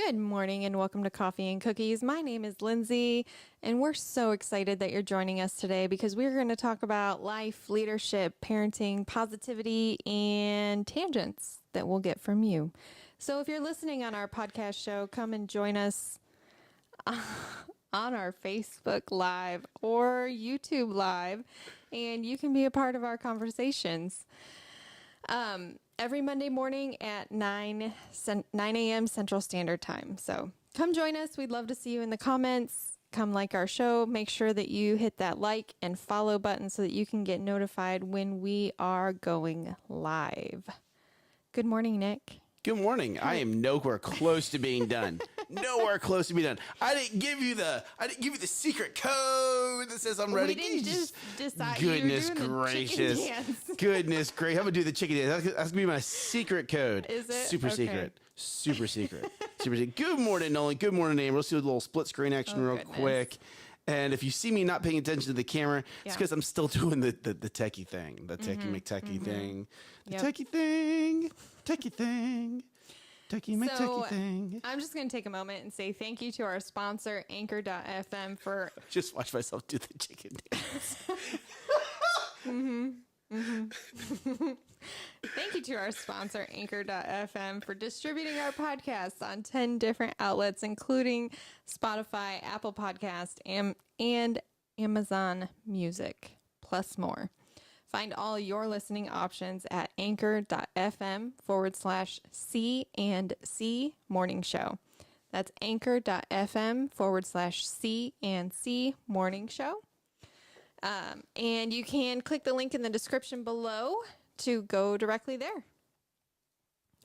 Good morning and welcome to Coffee and Cookies. My name is Lindsay, and we're so excited that you're joining us today because we're going to talk about life, leadership, parenting, positivity, and tangents that we'll get from you. So if you're listening on our podcast show, come and join us on our Facebook Live or YouTube Live, and you can be a part of our conversations. Every Monday morning at 9 a.m. Central Standard Time. So come join us. We'd love to see you in the comments. Come like our show. Make sure that you hit that like and follow button so that you can get notified when we are going live. Good morning, Nick. Good morning. I am nowhere close to being done. Nowhere close to being done. I didn't give you the secret code that says I'm ready. We didn't just decide. Goodness gracious. Goodness gracious. I'm gonna do the chicken dance. That's gonna be my secret code. Is it? Super Okay. secret. Super secret. Super secret. Good morning, Nolan. Good morning, Amber. Let's do a little split screen action real quick. And if you see me not paying attention to the camera, it's because I'm still doing the techie thing, the techie McTechie thing, the techie thing, techie thing, techie McTechie thing. I'm just going to take a moment and say thank you to our sponsor, Anchor.fm, for... Just watch myself do the chicken dance. Thank you to our sponsor, Anchor.fm, for distributing our podcasts on 10 different outlets, including Spotify, Apple Podcast, and Amazon Music, plus more. Find all your listening options at anchor.fm/C&C Morning Show. That's anchor.fm/C&C Morning Show. And you can click the link in the description below to go directly there.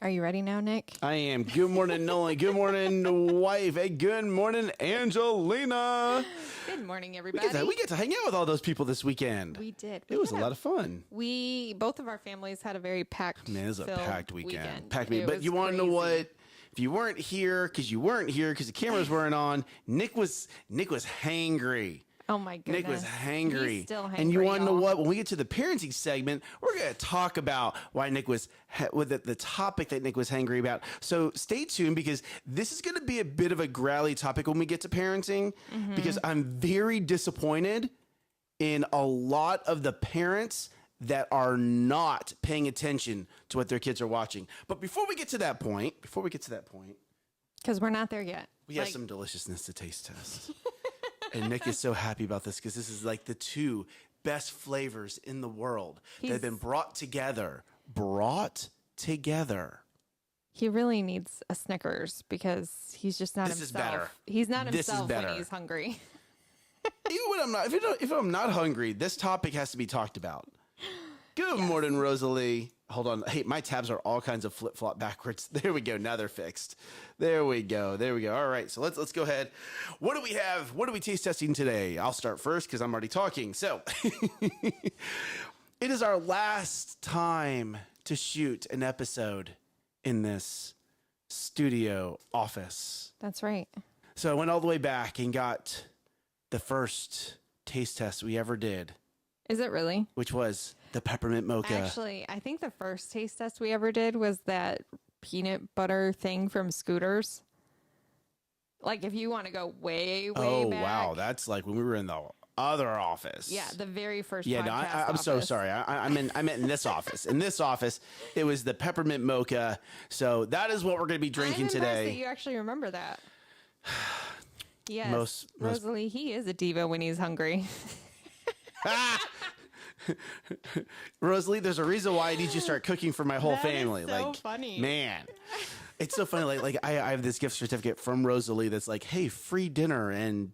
Are you ready now, Nick? I am. Good morning, Nolan. Good morning, wife. Hey, good morning, Angelina. Good morning, everybody. We get to hang out with all those people this weekend. We did. It was a lot of fun. Both of our families had a very packed, Man, it was a packed weekend. Packed It But was you want to know crazy. what? If you weren't here because the cameras weren't on, Nick was hangry. Oh my goodness. Nick was hangry. He's still hangry, and you want to know y'all. what? When we get to the parenting segment, we're going to talk about why Nick was, with the topic that Nick was hangry about. So stay tuned because this is going to be a bit of a growly topic when we get to parenting because I'm very disappointed in a lot of the parents that are not paying attention to what their kids are watching. But before we get to that point, Because we're not there yet. we have some deliciousness to taste test. And Nick is so happy about this because this is like the two best flavors in the world that have been brought together. He really needs a Snickers because he's just not This is himself. better. He's not This is himself when better. he's hungry. Even when I'm not, if I'm not hungry, this topic has to be talked about. Good morning, Rosalie. Hold on. Hey, my tabs are all kinds of flip-flop backwards. There we go. Now they're fixed. There we go. All right. So let's go ahead. What do we have? What are we taste testing today? I'll start first because I'm already talking. So it is our last time to shoot an episode in this studio office. That's right. So I went all the way back and got the first taste test we ever did, Is it really? which was the peppermint mocha. Actually, I think the first taste test we ever did was that peanut butter thing from Scooters. Like, if you want to go way Oh, back. wow. That's like when we were in the other office. Yeah, the very first Yeah, no, podcast I'm so office. sorry. I meant in this office. In this office, it was the peppermint mocha. So that is what we're going to be drinking I'm impressed today. that you actually remember that. Yes, Most- Rosalie, he is a diva when he's hungry. Rosalie, there's a reason why I need you to start cooking for my whole That is family. so like, funny. Man, it's so funny. Like I have this gift certificate from Rosalie that's like, hey, free dinner and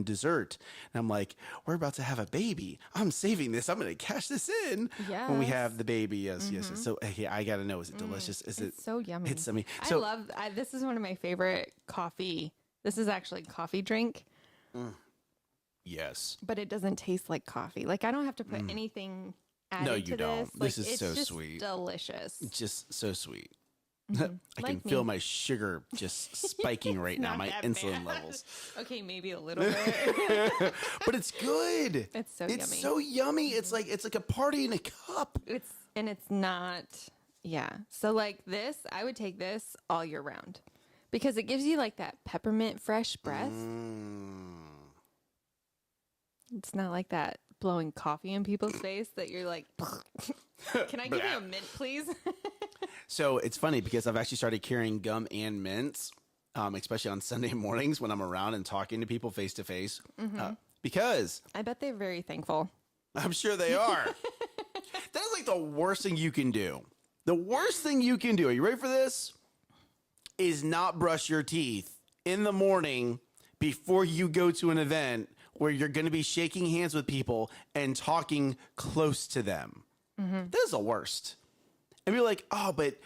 dessert. And I'm like, we're about to have a baby. I'm saving this. I'm going to cash this in when we Yes. have the baby. Yes. So hey, I got to know, is it delicious? Is it It's so yummy. It's yummy. I So love, this is one of my favorite coffee. This is actually coffee drink, yes. but it doesn't taste like coffee. Like, I don't have to put anything added No, to you don't. This. This is it's so just sweet. delicious. It's just so sweet. I can Like feel me. my sugar just spiking right now, Not my that insulin bad. levels. Okay, maybe a little bit. But it's good. It's so It's yummy. so yummy. It's like a party in a cup. It's not, yeah. So like this, I would take this all year round Because it gives you like that peppermint fresh breath. It's not like that blowing coffee in people's face that you're like, can I give you a mint, please? So it's funny because I've actually started carrying gum and mints, especially on Sunday mornings when I'm around and talking to people face to face. Because I bet they're very thankful. I'm sure they are. That's like the worst thing you can do. The worst thing you can do, are you ready for this? Is not brush your teeth in the morning before you go to an event where you're going to be shaking hands with people and talking close to them. That is the worst. And you're like, oh, but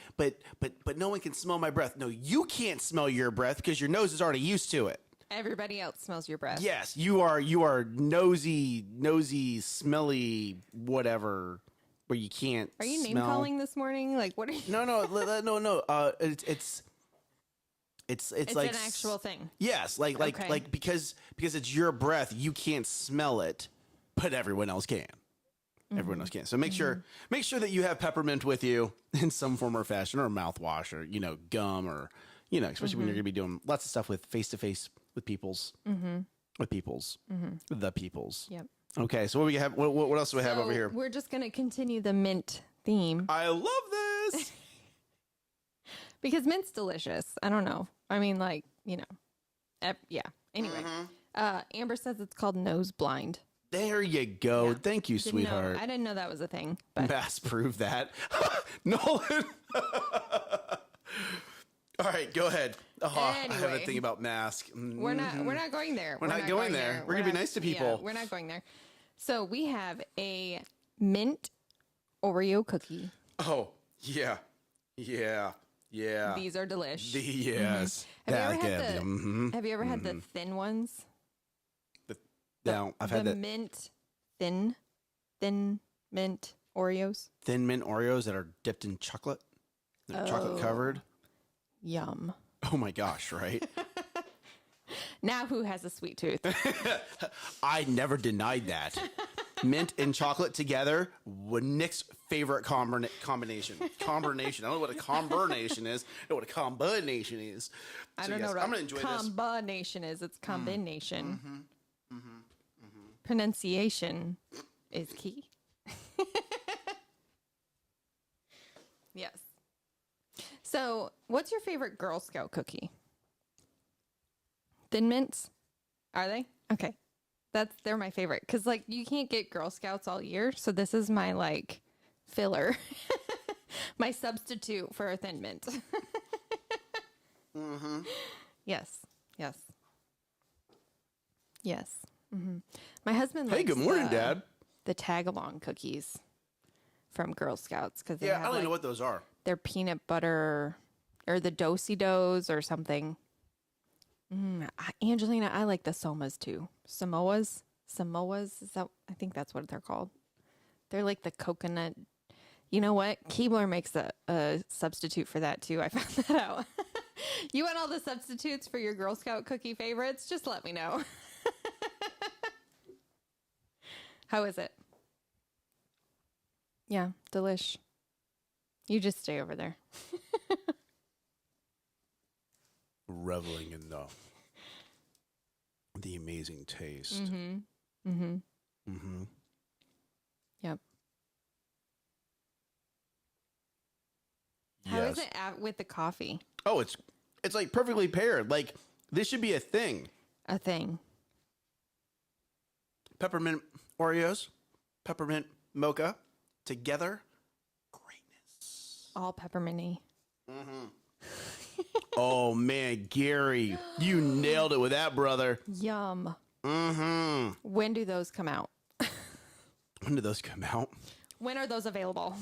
no one can smell my breath. No, you can't smell your breath because your nose is already used to it. Everybody else smells your breath. Yes, you are nosy, smelly, whatever, where you can't. Are you name smell. calling this morning? Like, what are you? No. It's like an actual thing. Yes, like because it's your breath, you can't smell it, but everyone else can. Everyone else can. So make sure that you have peppermint with you in some form or fashion, or mouthwash, or gum, or especially when you're going to be doing lots of stuff with face to face with peoples, with the peoples. Yep. Okay, so what we have? What else do we have over here? We're just going to continue the mint theme I love this. because mint's delicious. I don't know. I mean, like, yeah. Anyway, Amber says it's called nose blind. There you go. Yeah. Thank you, sweetheart. I didn't know that was a thing. But Mass prove that. Nolan. All right, go ahead. Oh, Anyway. I have a thing about mask. we're not going there. We're not going there. We're going to be nice to people. Yeah, we're not going there. So we have a mint Oreo cookie. Oh, yeah. These are delish. Yes. Have you ever had the thin ones? No, I've had the the mint thin mint Oreos. thin mint Oreos that are dipped in chocolate. They're chocolate covered. Yum. Oh my gosh, right? Now who has a sweet tooth? I never denied that. Mint and chocolate together, Nick's favorite combination. Combination. I don't know what a combination is. I know what a combination is. I don't know what I'm gonna enjoy combination is. It's combination. Pronunciation is key. Yes. So, what's your favorite Girl Scout cookie? Thin Mints? Are they? Okay. They're my favorite because like you can't get Girl Scouts all year, so this is my like filler, my substitute for a Thin Mint. Yes. My husband likes Hey, good morning, Dad. the tag-along cookies from Girl Scouts because Yeah, I don't know what those are. they're peanut butter or the do-si-dos or something. Angelina, I like the Somas too. Samoas, is that? I think that's what they're called. They're like the coconut. You know what? Keebler makes a substitute for that too. I found that out. You want all the substitutes for your Girl Scout cookie favorites? Just let me know. How is it? Yeah, delish. You just stay over there. Reveling in the amazing taste. Yep. How is it with the coffee? Oh, it's like perfectly paired. Like this should be a thing. A thing. Peppermint Oreos, peppermint mocha, together, greatness. All pepperminty. Oh man, Gary, you nailed it with that, brother. Yum. When do those come out? When do those come out? When are those available?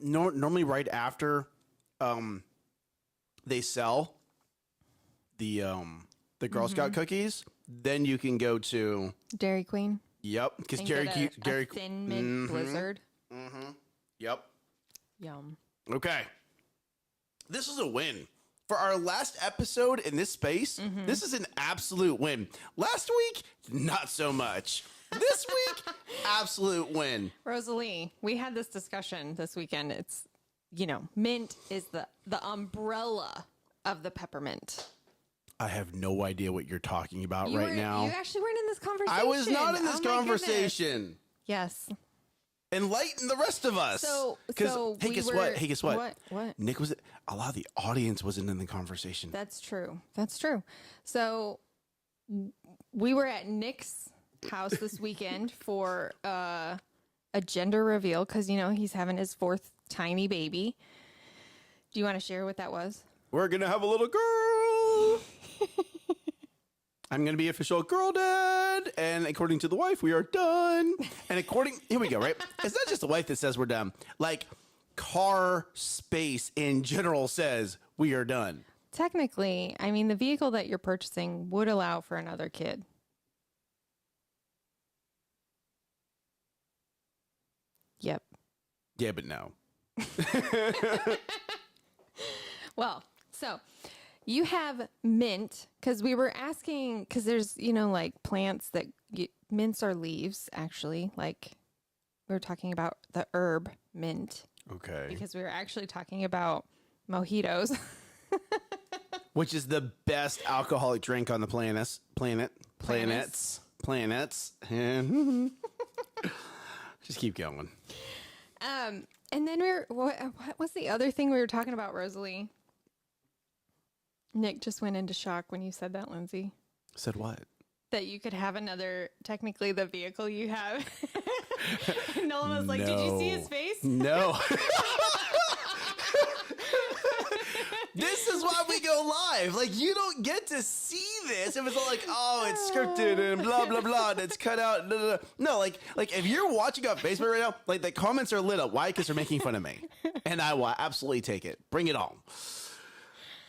Normally right after they sell the Girl Scout cookies, then you can go to Dairy Queen. Yep, because And Gary get a Thin Mint Blizzard. Yep. Yum. Okay. This is a win. For our last episode in this space, this is an absolute win. Last week, not so much. This week, absolute win. Rosalie, we had this discussion this weekend. It's, mint is the umbrella of the peppermint. I have no idea what you're talking about You now. You actually weren't in this conversation. I was not in this Oh my conversation. goodness. Yes. Enlighten the rest of us. Hey, guess what? Hey, guess what? What? Nick was. A lot of the audience wasn't in the conversation. That's true. That's true. So we were at Nick's house this weekend for a gender reveal because, you know, he's having his 4th tiny baby. Do you want to share what that was? We're going to have a little girl. I'm going to be official girl dad. And according to the wife, we are done. And here we go, right? It's not just the wife that says we're done. Like car space in general says we are done. Technically, I mean, the vehicle that you're purchasing would allow for another kid. Yep. Yeah, but no. Well, so you have mint because we were asking because there's, you know, like plants that mints are leaves, actually. Like we were talking about the herb mint. Okay. Because we were actually talking about mojitos. Which is the best alcoholic drink on the planets. Just keep going. And then what was the other thing we were talking about, Rosalie? Nick just went into shock when you said that, Lindsay. Said what? That you could have another, technically the vehicle you have. And Nolan was like, No. did you see his face? No. This is why we go live. Like, you don't get to see this if it's all like, oh, it's scripted and blah, blah, blah, and it's cut out. Blah, blah, blah. No, like if you're watching on Facebook right now, like the comments are lit up. Why? Because they're making fun of me. And I will absolutely take it. Bring it on.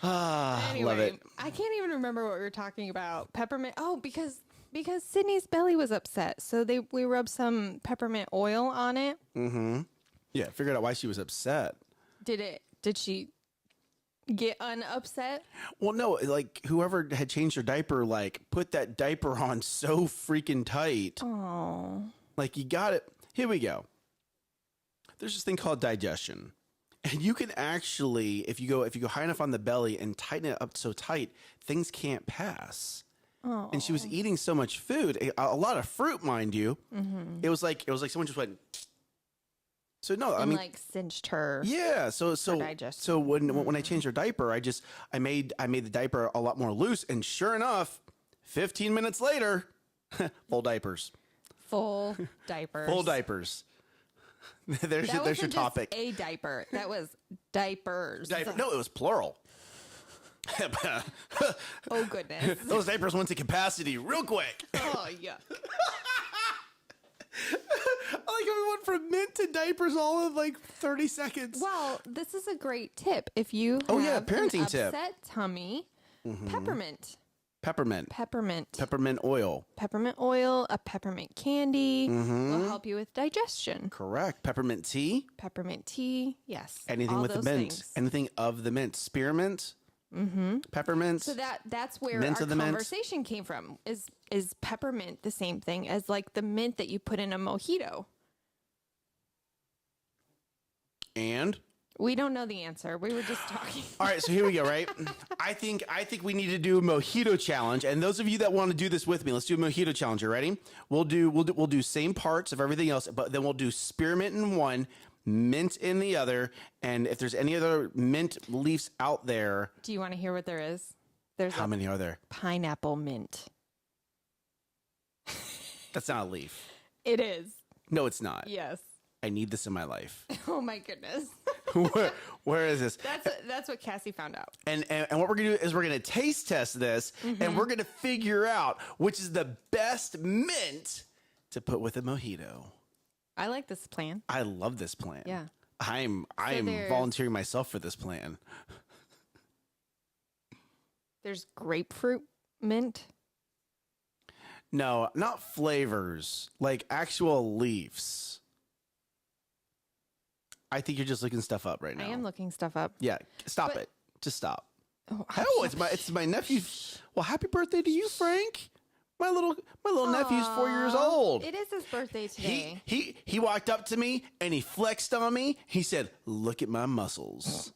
Anyway, love it. I can't even remember what we were talking about. Peppermint. Oh, because Sydney's belly was upset. So we rubbed some peppermint oil on it. Mm-hmm. Yeah, figured out why she was upset. Did she get unupset? Well, no, like whoever had changed her diaper, like put that diaper on so freaking tight. Oh. Like you got it. Here we go. There's this thing called digestion. And you can actually, if you go high enough on the belly and tighten it up so tight, things can't pass. Oh. And she was eating so much food, a lot of fruit, mind you. Mm-hmm. It was like someone just went. So no, I mean, like cinched her. Yeah. So when I changed her diaper, I made the diaper a lot more loose, and sure enough, 15 minutes later, full diapers. Full diapers. Full diapers. there's your topic. A diaper. That was diapers. No, it was plural. Oh goodness. Those diapers went to capacity real quick. Oh yeah. I like we went from mint to diapers all in like 30 seconds. Well, this is a great tip. If you have parenting an tip. upset tummy, peppermint oil. Peppermint oil, a peppermint candy will help you with digestion. Correct. Peppermint tea. Yes. Anything all with the those mint. things. Anything of the mint. Spearmint. Peppermint. So that's where Mint our of the mint. conversation came from. Is peppermint the same thing as like the mint that you put in a mojito? And we don't know the answer. We were just talking. all right, so here we go, right? I think we need to do a mojito challenge. And those of you that want to do this with me, let's do a mojito challenge. You ready? We'll do same parts of everything else, but then we'll do spearmint in one, mint in the other, and if there's any other mint leaves out there. Do you want to hear what there is? There's How many are there? pineapple mint. That's not a leaf. It is. No, it's not. Yes. I need this in my life. Oh my goodness. Where is this? That's what Cassie found out. And what we're gonna do is we're gonna taste test this, and we're gonna figure out which is the best mint to put with a mojito. I like this plan. I love this plan. Yeah. I'm there's- volunteering myself for this plan. There's grapefruit mint. No, not flavors, like actual leaves. I think you're just looking stuff up right now. I am looking stuff up. Yeah, stop But- it. Just stop. Oh, Oh, it's my nephew. Well, happy birthday to you, Frank. My little nephew's 4 years old. It is his birthday today. He walked up to me and he flexed on me. He said, "Look at my muscles."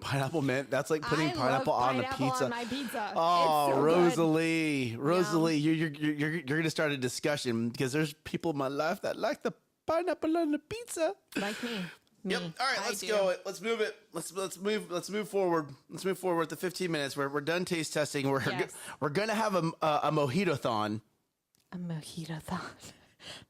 Pineapple mint. That's like putting I pineapple love on a pineapple pizza. on my pizza. Oh, It's so Rosalie, Rosalie, you're gonna start a discussion because there's people in my life that like the pineapple on the pizza. good. Like me. Yep. All right, let's go. Let's move it. Let's move forward. Let's move forward to 15 minutes. We're done taste testing. We're gonna have a mojito-thon. A mojito-thon.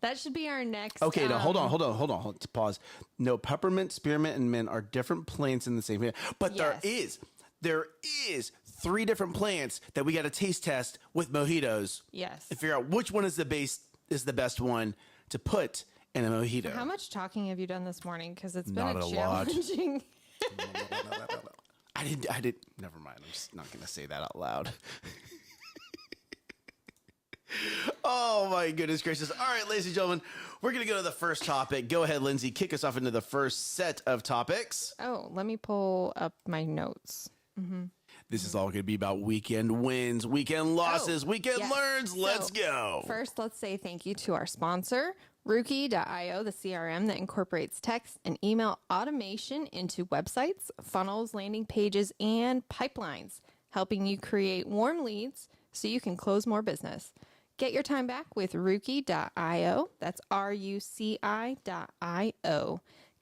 That should be our next. Okay, no, hold on. Pause. No, peppermint, spearmint, and mint are different plants in the same family. But Yes. there is 3 different plants that we got to taste test with mojitos. Yes. To figure out which one is the best one to put in a mojito. How much talking have you done this morning? Because it's been Not a lot. challenging. I did. Never mind. I'm just not going to say that out loud. Oh my goodness gracious. All right, ladies and gentlemen, we're going to go to the first topic. Go ahead, Lindsay. Kick us off into the first set of topics. Oh, let me pull up my notes. This is all going to be about weekend wins, weekend losses, weekend yes. learns. Let's go. First, let's say thank you to our sponsor, Rookie.io, the CRM that incorporates text and email automation into websites, funnels, landing pages, and pipelines, helping you create warm leads so you can close more business. Get your time back with Rookie.io. That's RUCI.io.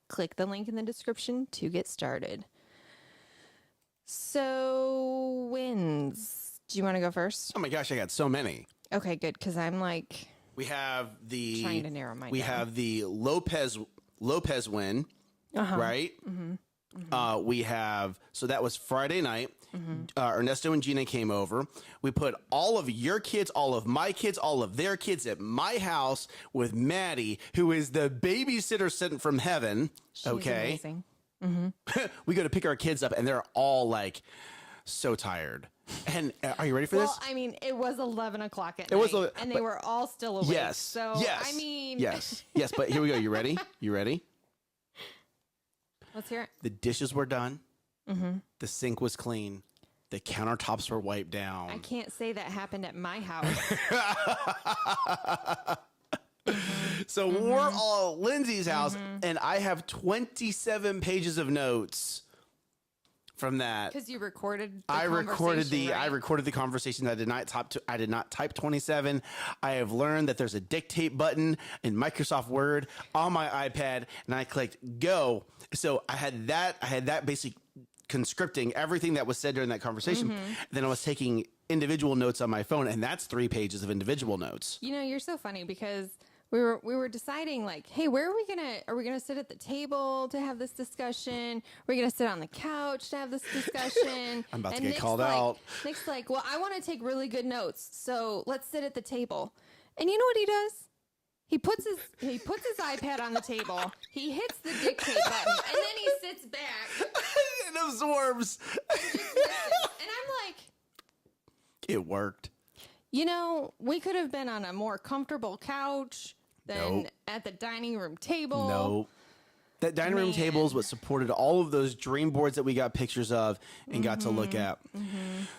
Click the link in the description to get started. So, wins. Do you want to go first? Oh my gosh, I got so many. Okay, good, because I'm like We have the trying to narrow mine we down. have the Lopez win, right? We have, so that was Friday night. Ernesto and Gina came over. We put all of your kids, all of my kids, all of their kids at my house with Maddie, who is the babysitter sent from heaven. She's okay. amazing. We go to pick our kids up and they're all like so tired. And are you ready for this? Well, I mean, it was 11 o'clock at It was night, and they were all still awake. Yes. So, yes. I mean. Yes. Yes. But here we go. You ready? You ready? Let's hear it. The dishes were done. The sink was clean. The countertops were wiped down. I can't say that happened at my house. So we're all at Lindsay's house, and I have 27 pages of notes from that. Because you recorded the I recorded conversation, right? the conversation. I did not type 27. I have learned that there's a dictate button in Microsoft Word on my iPad, and I clicked go. So I had that basic conscripting everything that was said during that conversation. Then I was taking individual notes on my phone, and that's 3 pages of individual notes. You know, you're so funny because we were deciding like, hey, where are we gonna sit at the table to have this discussion? Are we gonna sit on the couch to have this discussion? I'm about to And get Nick's called like, out. Nick's like, well, I want to take really good notes, so let's sit at the table. And you know what he does? He puts his iPad on the table. He hits the dictate button, and then he sits back It absorbs. and I'm like, It worked. you know, we could have been on a more comfortable couch than Nope. at the dining room table. No. That dining room table is what supported all of those dream boards that we got pictures of and got to look at.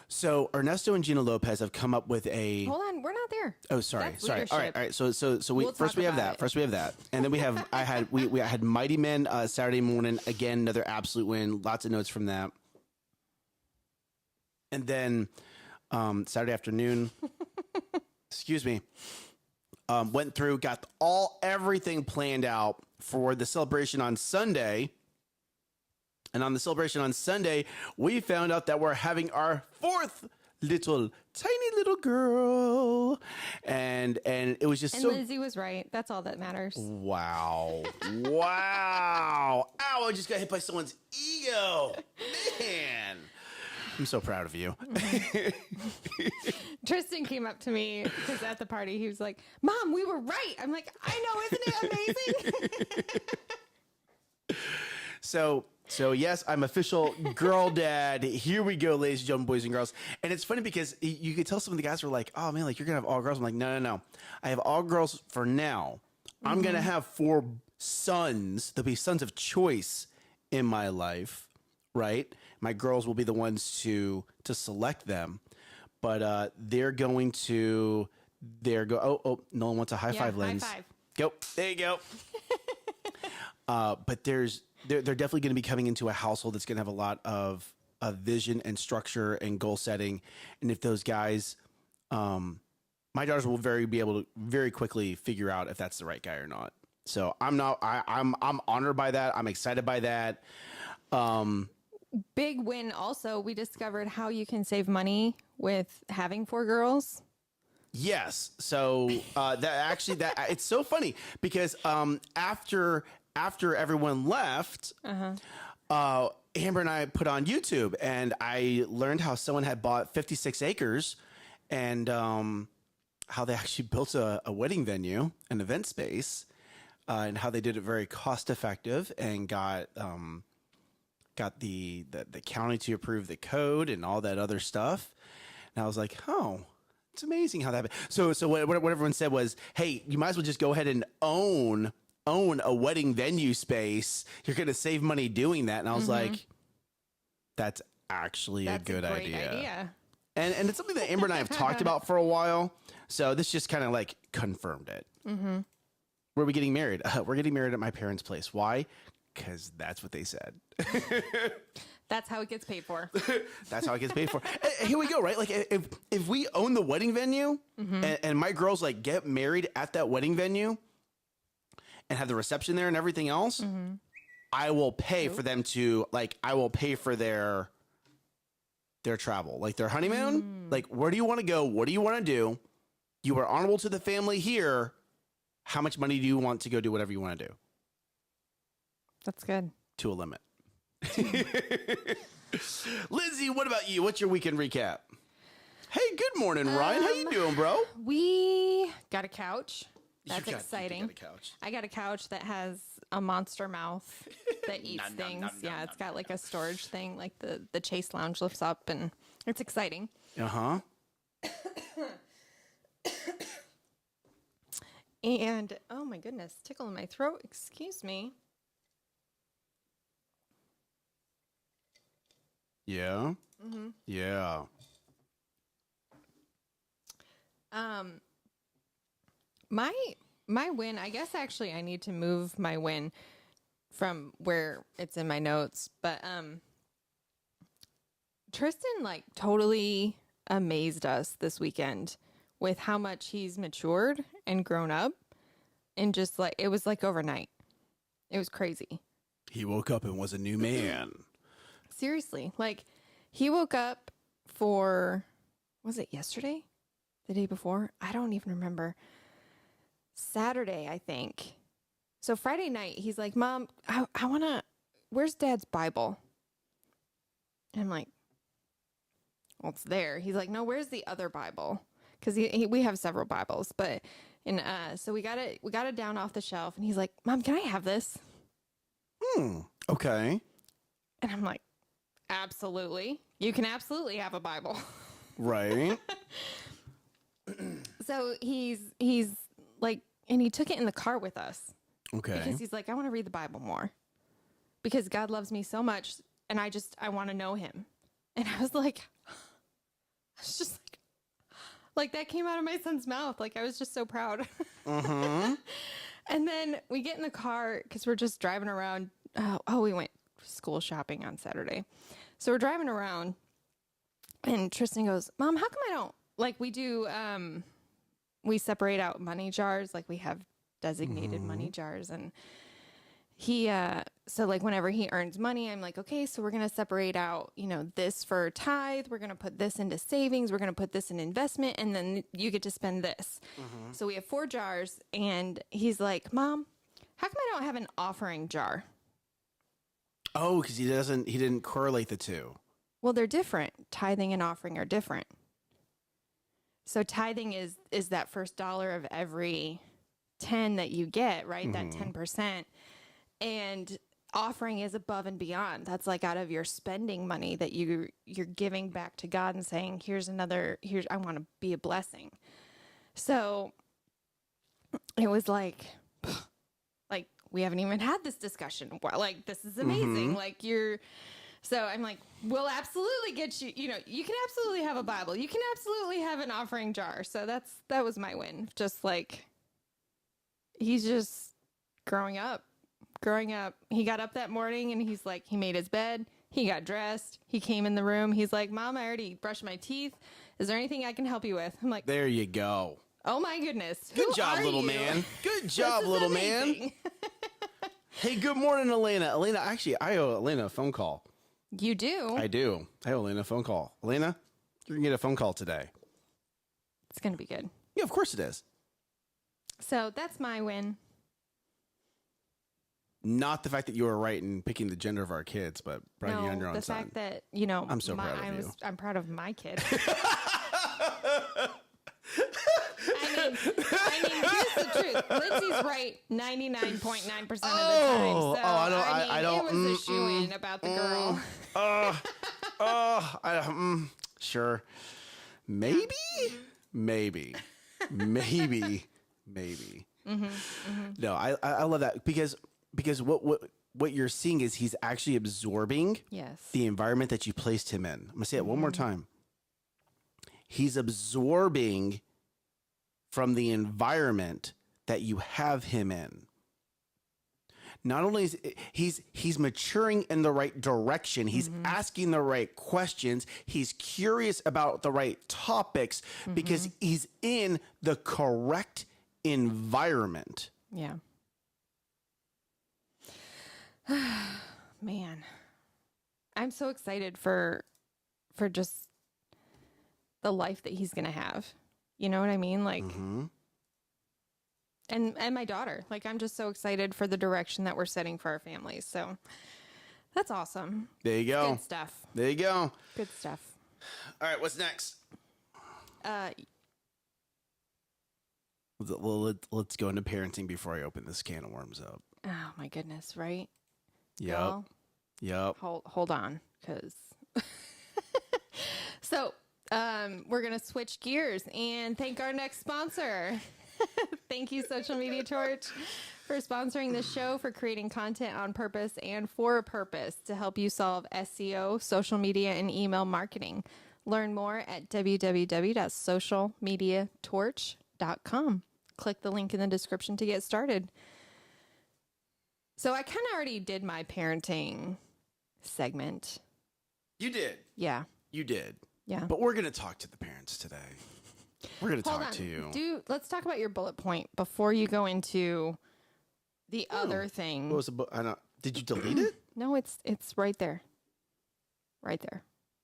So Ernesto and Gina Lopez have come up with a. Hold on, we're not there. Oh, sorry. That's All leadership. right. So we We'll first talk we have about that. it. First we have that, and then we have I had Mighty Men Saturday morning again, another absolute win. Lots of notes from that, and then Saturday afternoon. Excuse me. Went through, got everything planned out for the celebration on Sunday. And on the celebration on Sunday, we found out that we're having our 4th tiny little girl. And it was just And so. Lindsay was right. That's all that matters. Wow. Wow. Ow, I just got hit by someone's ego. Man. I'm so proud of you. Tristan came up to me because at the party he was like, "Mom, we were right." I'm like, "I know, isn't it amazing?" So yes, I'm official girl dad. Here we go, ladies and gentlemen, boys and girls. And it's funny because you could tell some of the guys were like, "Oh man, like you're gonna have all girls." I'm like, no. I have all girls for now. I'm gonna have 4 sons. There'll be sons of choice in my life, right? My girls will be the ones to select them, but they're going to. Oh, Nolan wants a high five, Lens. High five. Go. There you go. But there's they're definitely going to be coming into a household that's going to have a lot of vision and structure and goal setting. And if those guys, my daughters will be able to very quickly figure out if that's the right guy or not. So I'm honored by that. I'm excited by that. Big win. Also, we discovered how you can save money with having 4 girls. Yes. So that it's so funny because after everyone left, Amber and I put on YouTube, and I learned how someone had bought 56 acres, and how they actually built a wedding venue, an event space, and how they did it very cost effective, and got the county to approve the code and all that other stuff. And I was like, oh. It's amazing how that. So what everyone said was, hey, you might as well just go ahead and own a wedding venue space. You're going to save money doing that. And I was like, that's actually a good idea. And it's something that Amber and I have talked about for a while. So this just kind of like confirmed it. Mm-hmm. Where are we getting married? We're getting married at my parents' place. Why? Because that's what they said. That's how it gets paid for. That's how it gets paid for. Here we go, right? Like if we own the wedding venue, and my girls like get married at that wedding venue and have the reception there and everything else, I will pay for them to I will pay for their travel, like their honeymoon. Like, where do you want to go? What do you want to do? You are honorable to the family here. How much money do you want to go do whatever you want to do? That's good. To a limit. Lindsay, what about you? What's your weekend recap? Hey, good morning, Ryan. How you doing, bro? We got a couch. That's exciting. You got a couch. I got a couch that has a monster mouth that eats things. It's got like a storage thing, like the Chase Lounge lifts up, and it's exciting. And oh my goodness, tickle in my throat. Excuse me. Yeah. Yeah. My win, I guess actually I need to move my win from where it's in my notes, but Tristan like totally amazed us this weekend with how much he's matured and grown up, and just like it was like overnight. It was crazy. He woke up and was a new man. Seriously, like he woke up for, was it yesterday? The day before? I don't even remember. Saturday, I think. So Friday night, he's like, Mom, I want to, where's Dad's Bible? And I'm like, well, it's there. He's like, no, where's the other Bible? Because we have several Bibles, but so we got it down off the shelf, and he's like, Mom, can I have this? Okay. And I'm like, absolutely. You can absolutely have a Bible. Right. So he's like, and he took it in the car with us. Okay. Because he's like, I want to read the Bible more. Because God loves me so much, and I want to know him. And I was just like that came out of my son's mouth. Like, I was just so proud. And then we get in the car because we're just driving around. We went school shopping on Saturday. So we're driving around, and Tristan goes, Mom, how come I don't, like we do, we separate out money jars. Like we have designated money jars, and he, so like whenever he earns money, I'm like, okay, so we're going to separate out, this for tithe. We're going to put this into savings. We're going to put this in investment, and then you get to spend this. So we have 4 jars, and he's like, Mom, how come I don't have an offering jar? Oh, because he didn't correlate the two. Well, they're different. Tithing and offering are different. So tithing is that first dollar of every 10 that you get, right? That 10%. And offering is above and beyond. That's like out of your spending money that you're giving back to God and saying, I want to be a blessing. So it was like we haven't even had this discussion. Like, this is amazing. So I'm like, we'll absolutely get you, you can absolutely have a Bible. You can absolutely have an offering jar. So that was my win. Just like, he's just growing up growing up, he got up that morning and he's like, he made his bed. He got dressed. He came in the room. He's like, Mom, I already brushed my teeth. Is there anything I can help you with? I'm like, There you go. oh my goodness. Good Who job, are little you? man. Good job, This is little amazing. man. Hey, good morning, Elena. Elena, actually, I owe Elena a phone call. You do? I do. I owe Elena a phone call. Elena, you're going to get a phone call today. It's going to be good. Yeah, of course it is. So that's my win. Not the fact that you were right in picking the gender of our kids, but bragging on your own the son. fact that, you know, I'm so proud of you. I'm proud of my kid. Here's the truth. Lindsay's right 99.9% of the time. So, I don't. It was a shoo-in about the girl. Sure. Maybe. No, I love that because what you're seeing is he's actually absorbing Yes. the environment that you placed him in. I'm gonna say it one more time. He's absorbing from the environment that you have him in. Not only is he's maturing in the right direction, he's asking the right questions, he's curious about the right topics because he's in the correct environment. Yeah. Man. I'm so excited for just the life that he's going to have. You know what I mean? Like, and my daughter, like, I'm just so excited for the direction that we're setting for our families. So that's awesome. There you go. Good stuff. There you go. Good stuff. All right, what's next? Let's go into parenting before I open this can of worms up. Oh my goodness. Right. Yep. Well, Yep. hold on. Cause so, we're going to switch gears and thank our next sponsor. Thank you, Social Media Torch, for sponsoring this show, for creating content on purpose and for a purpose to help you solve SEO, social media, and email marketing. Learn more at www.socialmediatorch.com. Click the link in the description to get started. So I kind of already did my parenting segment. You did. Yeah. You did. Yeah. But we're going to talk to the parents today. We're going to Hold talk on. to you. Let's talk about your bullet point before you go into the other thing. What was the book? I don't. Did you delete it? No, it's right there. Right there.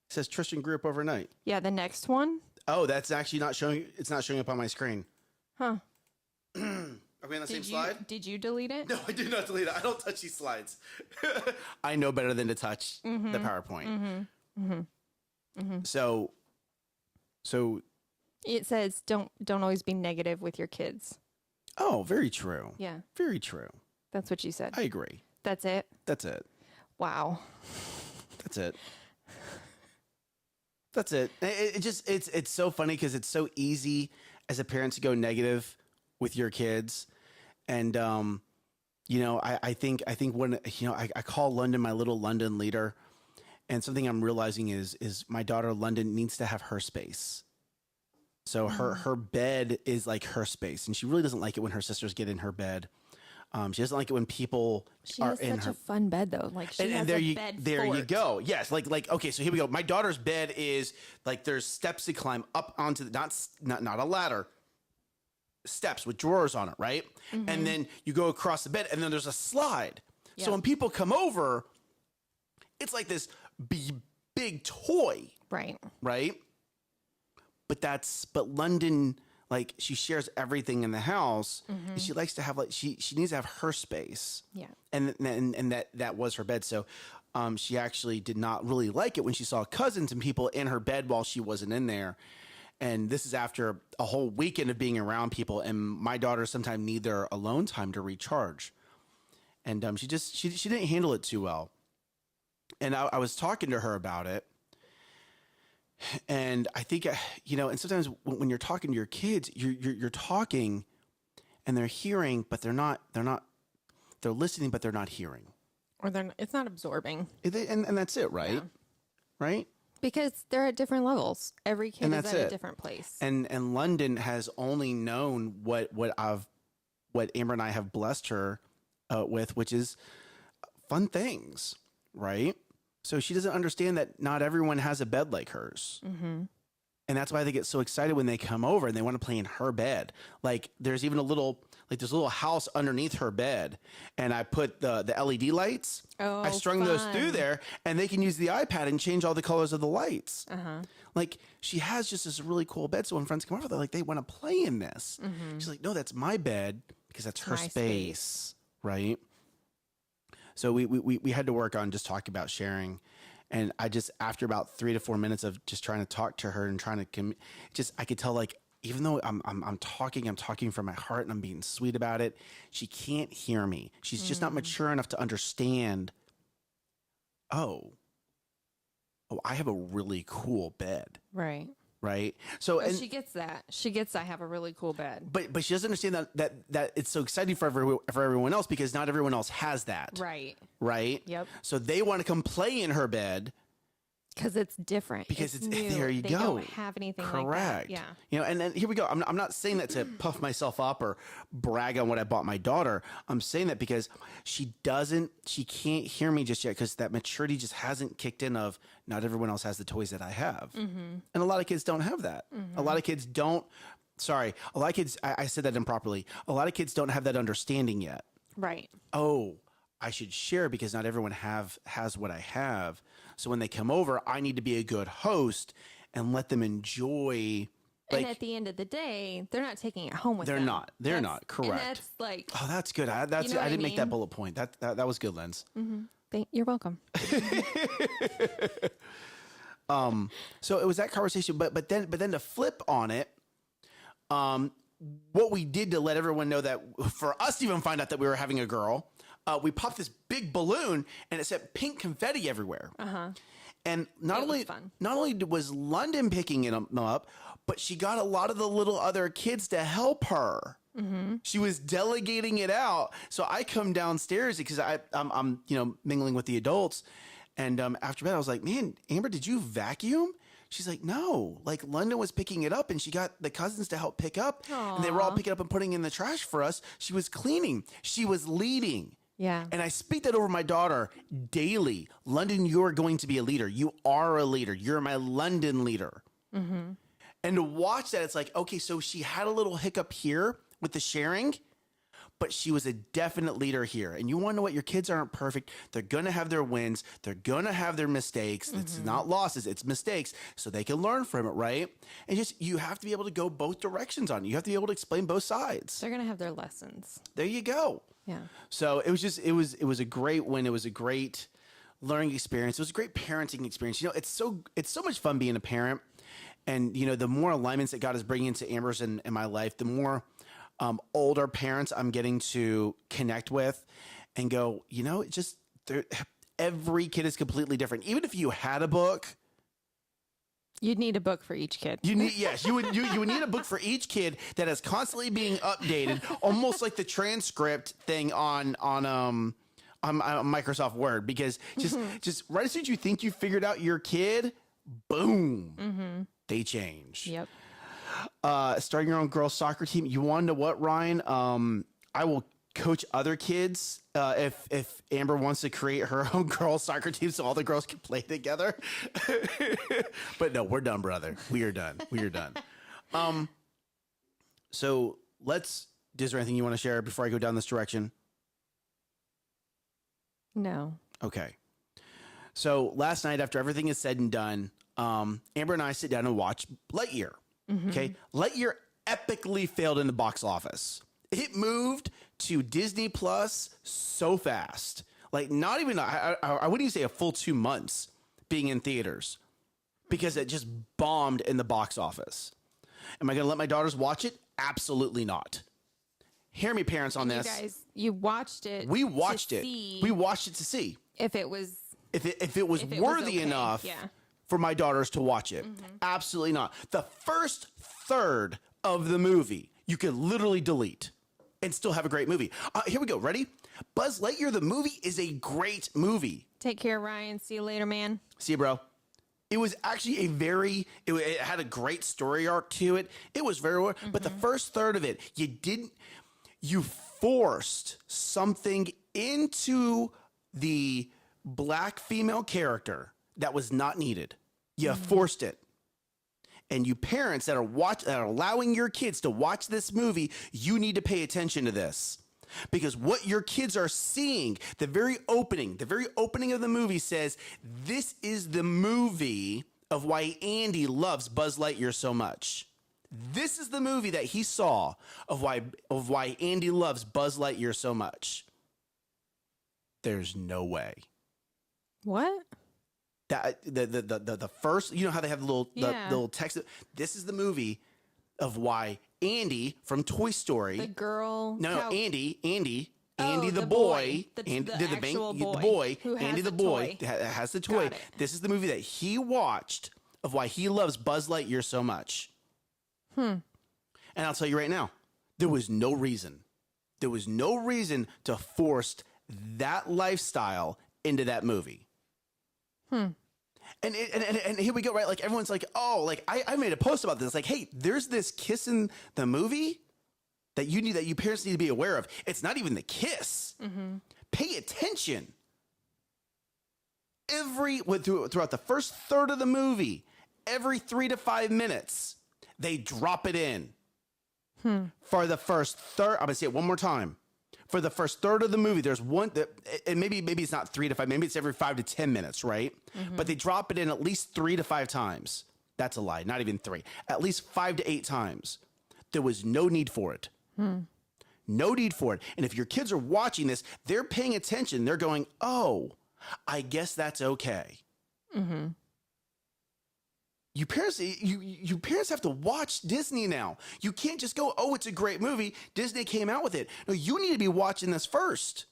It says Tristan grew up overnight. Yeah, the next one. Oh, that's actually not showing. It's not showing up on my screen. Huh. Are we on the same slide? Did you delete it? No, I did not delete it. I don't touch these slides. I know better than to touch the PowerPoint. So It says don't always be negative with your kids. oh, very true. Yeah, Very true. that's what you said. I agree. That's it. That's it. Wow. That's it. That's it. It's so funny because it's so easy as a parent to go negative with your kids. And, you know, I think when, you know, I call London my little London leader, and something I'm realizing is my daughter London needs to have her space. So her bed is like her space, and she really doesn't like it when her sisters get in her bed. She doesn't like it when people She are has in such her. a fun bed though. Like she has there a you bed there you fort. go. Yes, like okay, so here we go. My daughter's bed is like there's steps to climb up onto the not a ladder. Steps with drawers on it, right? And then you go across the bed, and then there's a slide. Yeah. So when people come over, it's like this big toy, Right. right? But London, like she shares everything in the house. And she likes to have like she needs to have her space. Yeah. And that was her bed. So she actually did not really like it when she saw cousins and people in her bed while she wasn't in there. And this is after a whole weekend of being around people. And my daughters sometimes need their alone time to recharge. And she didn't handle it too well. And I was talking to her about it. And I think, you know, and sometimes when you're talking to your kids, you're talking and they're hearing, but they're listening, but they're not hearing. Or it's not absorbing. And that's it, right? Yeah. Right? Because they're at different levels. Every kid And is that's at a it. different place. And London has only known what Amber and I have blessed her with, which is fun things, right? So she doesn't understand that not everyone has a bed like hers. And that's why they get so excited when they come over and they want to play in her bed. Like there's even there's a little house underneath her bed, and I put the LED lights. Oh, I strung those through there, and they can use the iPad and change all the colors of the lights. Like she has just this really cool bed. So when friends come over, they're like, they want to play in this. She's like, no, that's my bed because that's her space, right? So we had to work on just talking about sharing. And I just, after about 3 to 4 minutes of just trying to talk to her and trying to I could tell, like, even though I'm talking from my heart and I'm being sweet about it, she can't hear me. She's just not mature enough to understand, oh, I have a really cool bed. Right. So, and she gets that. She gets, I have a really cool bed. But she doesn't understand that it's so exciting for everyone else because not everyone else has that. Right. Yep. So they want to come play in her bed. Because it's different. Because it's new. There you they go. Don't have anything like that. Yeah. You know, and then here we go. I'm not saying that to puff myself up or brag on what I bought my daughter. I'm saying that because she can't hear me just yet because that maturity just hasn't kicked in of not everyone else has the toys that I have. And a lot of kids don't have that. A lot of kids don't. Sorry. A lot of kids, I said that improperly. A lot of kids don't have that understanding yet. Right. Oh, I should share because not everyone has what I have. So when they come over, I need to be a good host and let them enjoy. And at the end of the day, they're not taking it home with them. They're not. Correct. And that's like. Oh, that's good. I didn't make that bullet point. That was good, Linz. You're welcome. So it was that conversation, but then to flip on it, what we did to let everyone know that for us to even find out that we were having a girl, we popped this big balloon and it said pink confetti everywhere. And not only was London picking it up, but she got a lot of the little other kids to help her. She was delegating it out. So I come downstairs because I'm mingling with the adults. And after bed, I was like, man, Amber, did you vacuum? She's like, no, like London was picking it up and she got the cousins to help pick up. Aww. And they were all picking up and putting in the trash for us. She was cleaning. She was leading. Yeah. And I speak that over my daughter daily. London, you're going to be a leader. You are a leader. You're my London leader. And to watch that, it's like, okay, so she had a little hiccup here with the sharing, but she was a definite leader here. And you want to know what? Your kids aren't perfect. They're going to have their wins. They're going to have their mistakes. It's not losses. It's mistakes. So they can learn from it, right? And just, you have to be able to go both directions on it. You have to be able to explain both sides. They're going to have their lessons. There you go. Yeah. So it was a great win. It was a great learning experience. It was a great parenting experience. You know, it's so much fun being a parent. And, you know, the more alignments that God is bringing into Amber's in my life, the more older parents I'm getting to connect with and go, you know, it just, every kid is completely different. Even if you had a book, you'd need a book for each kid. You would need a book for each kid that is constantly being updated, almost like the transcript thing on Microsoft Word, because just right as soon as you think you figured out your kid, boom, they change. Yep. Starting your own girls soccer team. You want to know what, Ryan? I will coach other kids if Amber wants to create her own girls soccer team so all the girls can play together. But no, we're done, brother. We are done. So is there anything you want to share before I go down this direction? No. Okay. So last night, after everything is said and done, Amber and I sit down and watch Lightyear. Okay. Lightyear epically failed in the box office. It moved to Disney Plus so fast. Like not even, I wouldn't even say a full 2 months being in theaters because it just bombed in the box office. Am I going to let my daughters watch it? Absolutely not. Hear me, parents, on this. You guys, you watched it. We watched it. We watched it to see if it was worthy enough for my daughters to watch it. Absolutely not. The first third of the movie, you could literally delete and still have a great movie. Here we go. Ready? Buzz Lightyear, the movie, is a great movie. Take care, Ryan. See you later, man. See you, bro. It was actually it had a great story arc to it. It was very well, but the first third of it, you forced something into the black female character that was not needed. You forced it. And you parents that are allowing your kids to watch this movie, you need to pay attention to this. Because what your kids are seeing, the very opening of the movie says, this is the movie of why Andy loves Buzz Lightyear so much. This is the movie that he saw of why Andy loves Buzz Lightyear so much. There's no way. What? That the first, you know how they have the little text. This is the movie of why Andy from Toy Story. The girl. No, Andy the boy. boy. The actual boy. The boy. Who has Andy the boy has the toy. Got it. This is the movie that he watched of why he loves Buzz Lightyear so much. And I'll tell you right now, there was no reason to force that lifestyle into that movie. And here we go, right? Like everyone's like, oh, like I made a post about this. Like, hey, there's this kiss in the movie that you parents need to be aware of. It's not even the kiss. Pay attention. Throughout the first third of the movie, every 3 to 5 minutes, they drop it in. For the first third, I'm gonna say it one more time. For the first third of the movie, there's one that, and maybe it's not 3 to 5, maybe it's every 5 to 10 minutes, right? But they drop it in at least 3 to 5 times. That's a lie, not even 3. At least 5 to 8 times. There was no need for it. No need for it. And if your kids are watching this, they're paying attention. They're going, oh, I guess that's okay. You parents have to watch Disney now. You can't just go, oh, it's a great movie. Disney came out with it. No, you need to be watching this first.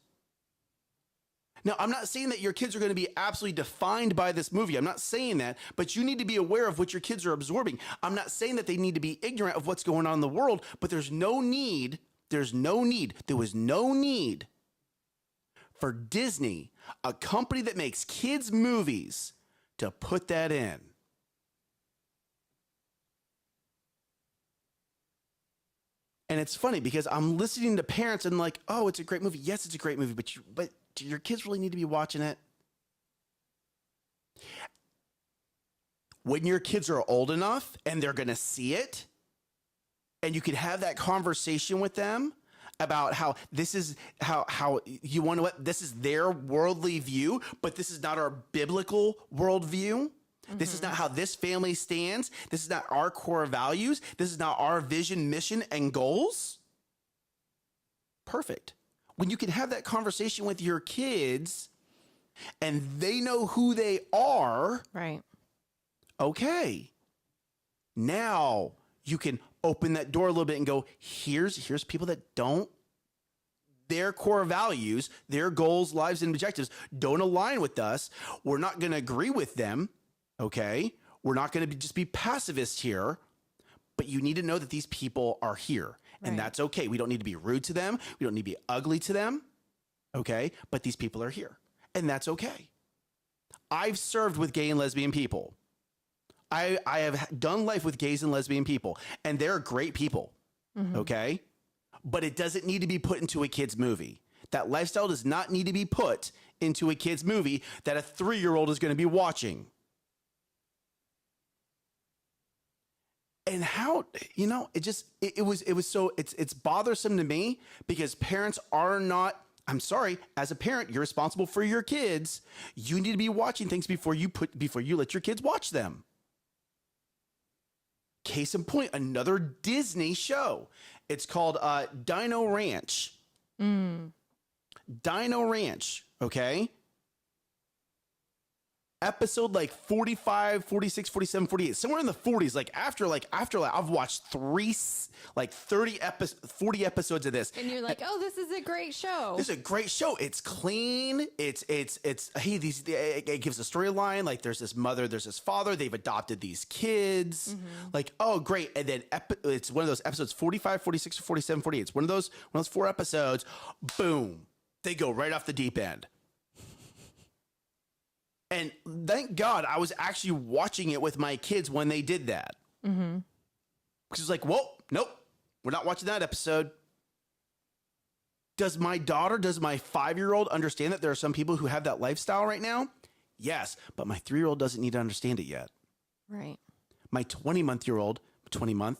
Now, I'm not saying that your kids are going to be absolutely defined by this movie. I'm not saying that, but you need to be aware of what your kids are absorbing. I'm not saying that they need to be ignorant of what's going on in the world, but there was no need for Disney, a company that makes kids movies, to put that in. And it's funny because I'm listening to parents and like, oh, it's a great movie. Yes, it's a great movie, but do your kids really need to be watching it? When your kids are old enough and they're going to see it, and you can have that conversation with them about how this is how you want to, this is their worldly view, but this is not our biblical worldview. This is not how this family stands. This is not our core values. This is not our vision, mission, and goals. Perfect. When you can have that conversation with your kids and they know who they are. Right. Okay. Now you can open that door a little bit and go, here's people that don't, their core values, their goals, lives, and objectives don't align with us. We're not going to agree with them. Okay, we're not going to just be pacifists here, but you need to know that these people are here, and that's okay. We don't need to be rude to them. We don't need to be ugly to them. Okay, but these people are here, and that's okay. I've served with gay and lesbian people. I have done life with gays and lesbian people, and they're great people. Okay, but it doesn't need to be put into a kid's movie. That lifestyle does not need to be put into a kid's movie that a 3-year-old is going to be watching. And how, it's bothersome to me because parents are not, I'm sorry, as a parent, you're responsible for your kids. You need to be watching things before you let your kids watch them. Case in point, another Disney show. It's called Dino Ranch. Dino Ranch, okay? Episode like 45, 46, 47, 48, somewhere in the 40s, like after I've watched 40 episodes of this. And you're like, oh, this is a great show. This is a great show. It's clean. It's hey, it gives a storyline. Like there's this mother, there's this father, they've adopted these kids. Like, oh, great. And then it's one of those episodes 45, 46, 47, 48. It's one of those 4 episodes. Boom. They go right off the deep end. And thank God I was actually watching it with my kids when they did that. Because it's like, whoa, nope, we're not watching that episode. Does my 5-year-old understand that there are some people who have that lifestyle right now? Yes, but my 3-year-old doesn't need to understand it yet. Right. My 20-month-year-old, my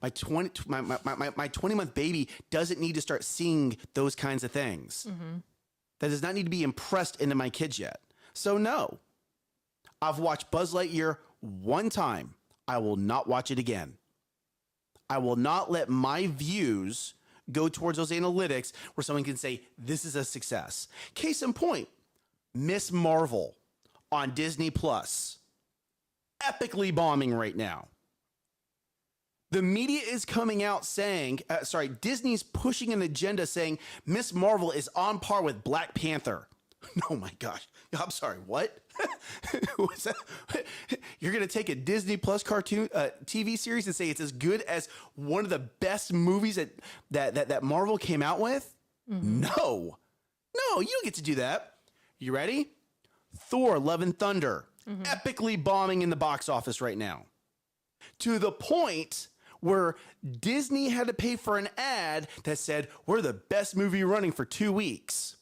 20-month baby doesn't need to start seeing those kinds of things. That does not need to be impressed into my kids yet. So no, I've watched Buzz Lightyear one time. I will not watch it again. I will not let my views go towards those analytics where someone can say, this is a success. Case in point, Miss Marvel on Disney Plus, epically bombing right now. The media is coming out saying, Disney's pushing an agenda saying Miss Marvel is on par with Black Panther. Oh my gosh. I'm sorry, what? What's that? You're going to take a Disney Plus cartoon TV series and say it's as good as one of the best movies that Marvel came out with? No, you don't get to do that. You ready? Thor, Love and Thunder, epically bombing in the box office right now. To the point where Disney had to pay for an ad that said, we're the best movie running for 2 weeks.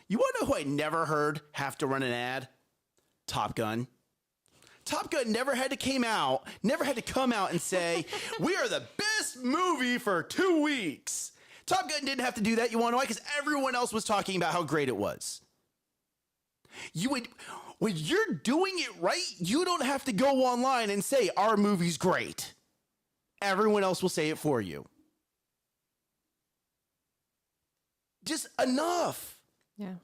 You want to know who I never heard have to run an ad? Top Gun. Top Gun never had to come out and say, we are the best movie for 2 weeks. Top Gun didn't have to do that. You want to know why? Because everyone else was talking about how great it was. When you're doing it right, you don't have to go online and say, our movie's great. Everyone else will say it for you. Just enough. Yeah.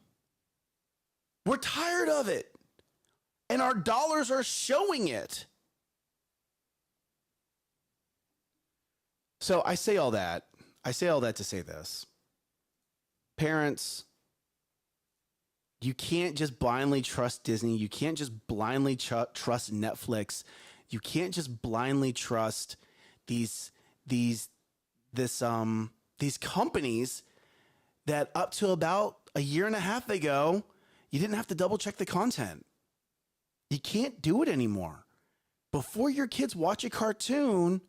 We're tired of it. And our dollars are showing it. So I say all that to say this. Parents, you can't just blindly trust Disney. You can't just blindly trust Netflix. You can't just blindly trust these companies that up to about a year and a half ago, you didn't have to double check the content. You can't do it anymore. Before your kids watch a cartoon,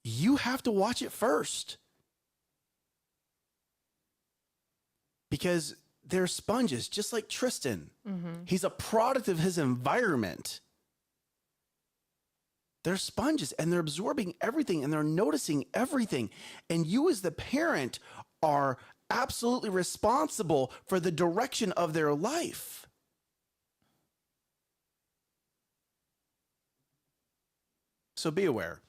you have to watch it first. Because they're sponges, just like Tristan. He's a product of his environment. They're sponges and they're absorbing everything and they're noticing everything. And you as the parent are absolutely responsible for the direction of their life. So be aware.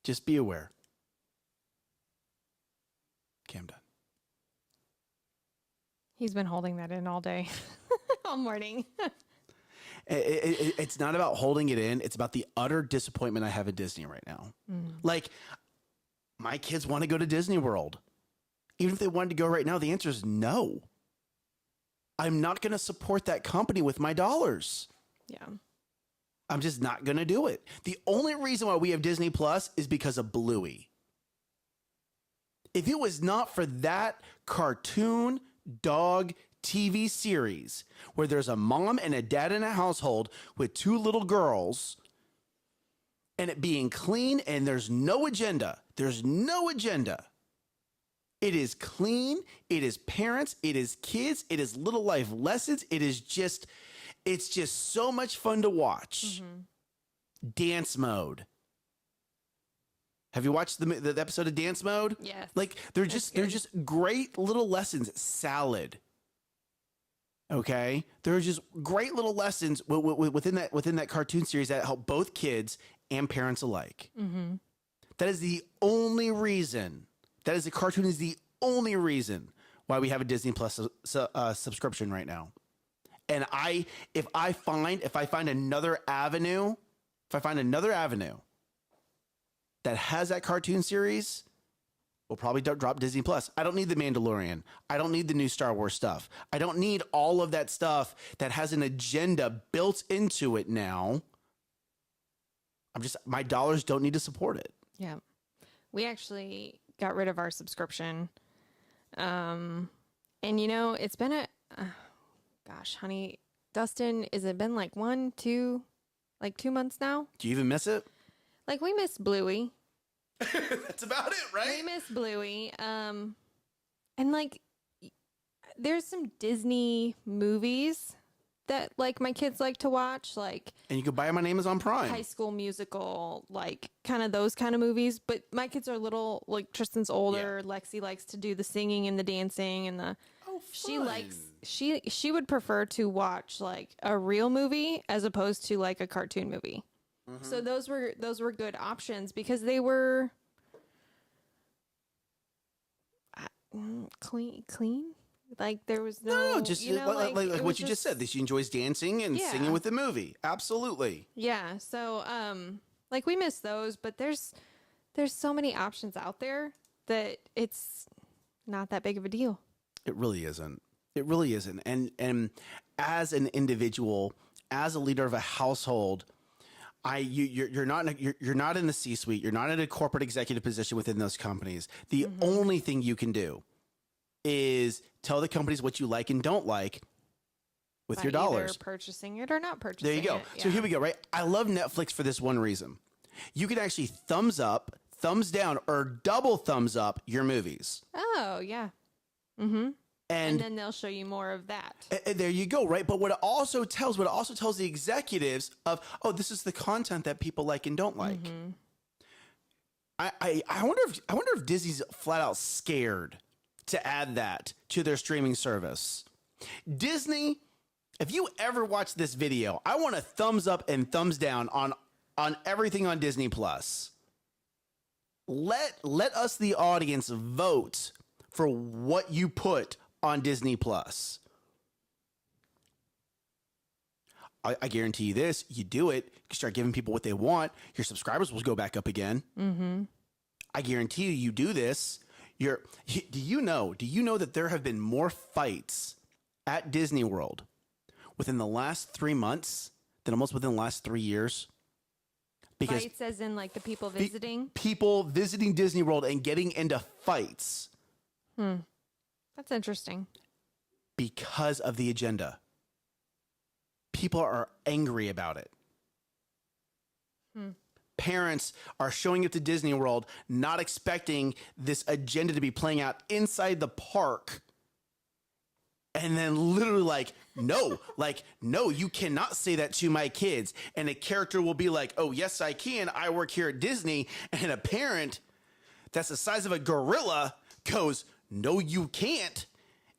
Just be aware. Okay, I'm done. He's been holding that in all day, all morning. It's not about holding it in. It's about the utter disappointment I have in Disney right now. Like, my kids want to go to Disney World. Even if they wanted to go right now, the answer is no. I'm not going to support that company with my dollars. Yeah. I'm just not going to do it. The only reason why we have Disney Plus is because of Bluey. If it was not for that cartoon dog TV series where there's a mom and a dad in a household with 2 little girls and it being clean and there's no agenda. There's no agenda. It is clean. It is parents. It is kids. It is little life lessons. It's just so much fun to watch. Dance Mode. Have you watched the episode of Dance Mode? Yes. Like they're just great little lessons. Salad. Okay, there are just great little lessons within that cartoon series that help both kids and parents alike. That is the only reason. The cartoon is the only reason why we have a Disney Plus subscription right now. And if I find another avenue that has that cartoon series, we'll probably drop Disney Plus. I don't need The Mandalorian. I don't need the new Star Wars stuff. I don't need all of that stuff that has an agenda built into it now. My dollars don't need to support it. Yeah. We actually got rid of our subscription. And it's been gosh, honey, Dustin, has it been 2 months now? Do you even miss it? Like, we miss Bluey. That's about it, right? We miss Bluey. And like, there's some Disney movies that like my kids like to watch, like And you can buy them on Amazon Prime. High School Musical, like kind of those kind of movies. But my kids are little, like Tristan's older. Yeah. Lexi likes to do the singing and the dancing and the. Oh, she likes she would prefer to watch like a real movie as opposed to like a cartoon movie. Mm-hmm. So those were good options because they were clean. Like there was no just like what you just said. That she enjoys dancing and singing with the movie. Absolutely. Yeah. So like we miss those, but there's so many options out there that it's not that big of a deal. It really isn't. It really isn't. And as an individual, as a leader of a household, you're not in the C-suite. You're not in a corporate executive position within those companies. The only thing you can do is tell the companies what you like and don't like with your dollars. Either purchasing it or not purchasing it. There you go. Yeah. So here we go, right? I love Netflix for this one reason. You can actually thumbs up, thumbs down, or double thumbs up your movies. Oh, yeah. Mm-hmm. And then they'll show you more of that. And there you go, right? But what it also tells the executives of, oh, this is the content that people like and don't like. Mm-hmm. I wonder if Disney's flat out scared to add that to their streaming service. Disney, if you ever watch this video, I want a thumbs up and thumbs down on everything on Disney Plus. Let us, the audience, vote for what you put on Disney Plus. I guarantee you this: you do it, you start giving people what they want, your subscribers will go back up again. Mm-hmm. I guarantee you do this. Do you know that there have been more fights at Disney World within the last 3 months than almost within the last 3 years? Because fights as in like the people visiting? People visiting Disney World and getting into fights. That's interesting. Because of the agenda. People are angry about it. Parents are showing up to Disney World not expecting this agenda to be playing out inside the park. And then literally no, you cannot say that to my kids. And a character will be like, oh, yes, I can. I work here at Disney. And a parent that's the size of a gorilla goes, no, you can't,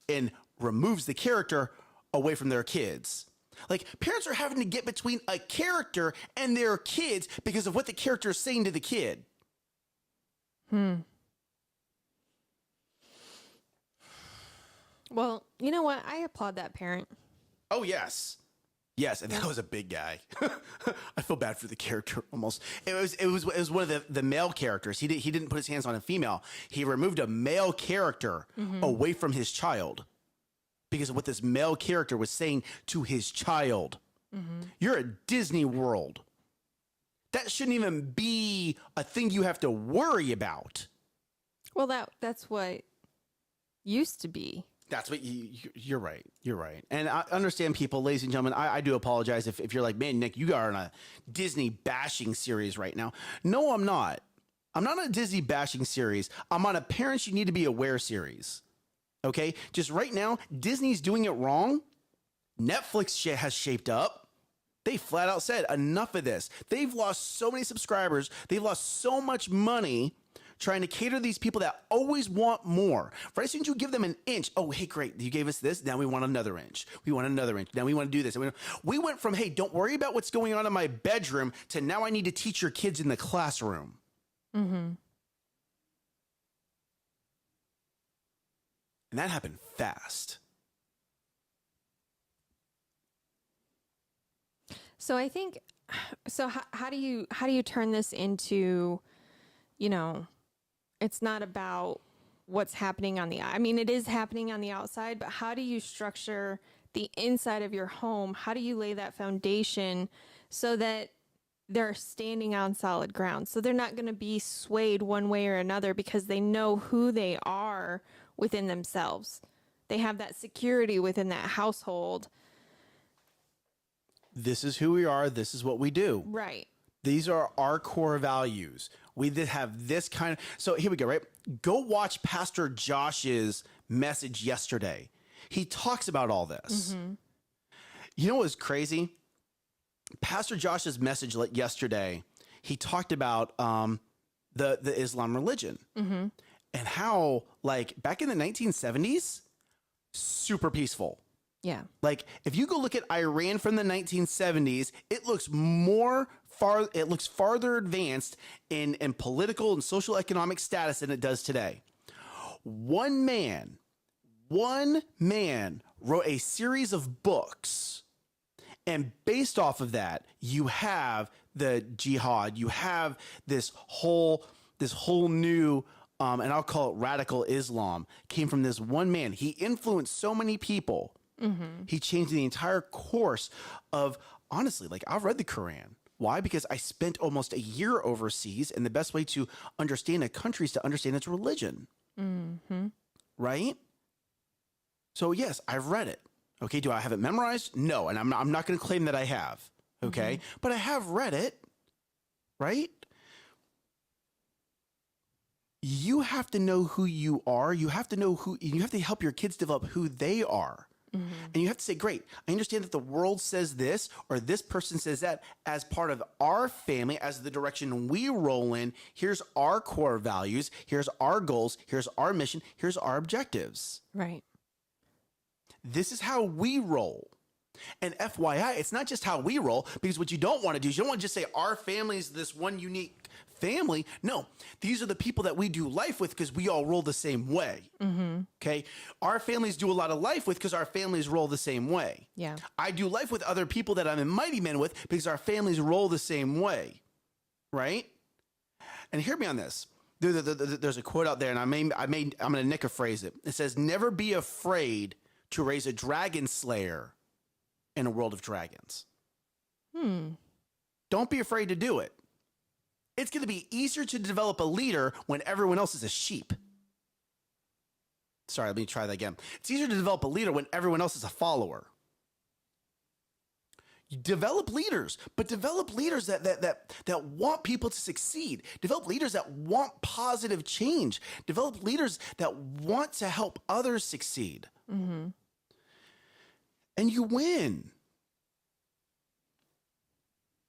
and removes the character away from their kids. Like, parents are having to get between a character and their kids because of what the character is saying to the kid. Well, you know what? I applaud that parent. Oh, yes. Yes, and that was a big guy. I feel bad for the character almost. It was one of the male characters. He didn't put his hands on a female. He removed a male character away from his child because of what this male character was saying to his child. You're at Disney World. That shouldn't even be a thing you have to worry about. Well, that's what used to be. That's what you're right. You're right. And I understand people, ladies and gentlemen, I do apologize if you're like, man, Nick, you are on a Disney bashing series right now. No, I'm not. I'm not on a Disney bashing series. I'm on a Parents You Need to Be Aware series. Okay? Just right now, Disney's doing it wrong. Netflix has shaped up. They flat out said, enough of this. They've lost so many subscribers. They've lost so much money trying to cater to these people that always want more. Right as soon as you give them an inch, oh, hey, great, you gave us this, now we want another inch. We want another inch. Now we want to do this. We went from, hey, don't worry about what's going on in my bedroom to now I need to teach your kids in the classroom. And that happened fast. So I think, how do you turn this into, it's not about what's happening on I mean, it is happening on the outside, but how do you structure the inside of your home? How do you lay that foundation so that they're standing on solid ground? So they're not going to be swayed one way or another because they know who they are within themselves. They have that security within that household. This is who we are. This is what we do. Right. These are our core values. We did have this kind of. So here we go, right? Go watch Pastor Josh's message yesterday. He talks about all this. You know what was crazy? Pastor Josh's message yesterday, he talked about the Islam religion and how, like, back in the 1970s, super peaceful. Yeah. Like, if you go look at Iran from the 1970s, it looks farther advanced in political and social economic status than it does today. One man wrote a series of books, and based off of that, you have the jihad, you have this whole new and I'll call it radical Islam, came from this one man. He influenced so many people. He changed the entire course of, honestly, like, I've read the Quran. Why? Because I spent almost a year overseas, and the best way to understand a country is to understand its religion. Right? So yes, I've read it. Okay, do I have it memorized? No, and I'm not going to claim that I have. Okay, but I have read it. Right? You have to know who you are. You have to know you have to help your kids develop who they are. And you have to say, great, I understand that the world says this or this person says that as part of our family, as the direction we roll in. Here's our core values. Here's our goals. Here's our mission. Here's our objectives. Right. This is how we roll. And FYI, it's not just how we roll, because what you don't want to do is you don't want to just say our family is this one unique family. No, these are the people that we do life with because we all roll the same way. Okay. Our families do a lot of life with because our families roll the same way. Yeah. I do life with other people that I'm in Mighty Men with because our families roll the same way. Right. And hear me on this. There's a quote out there, and I'm going to nick a phrase it. It says, never be afraid to raise a dragon slayer in a world of dragons. Don't be afraid to do it. It's going to be easier to develop a leader when everyone else is a sheep. Sorry, let me try that again. It's easier to develop a leader when everyone else is a follower. You develop leaders, but develop leaders that want people to succeed. Develop leaders that want positive change. Develop leaders that want to help others succeed. And you win.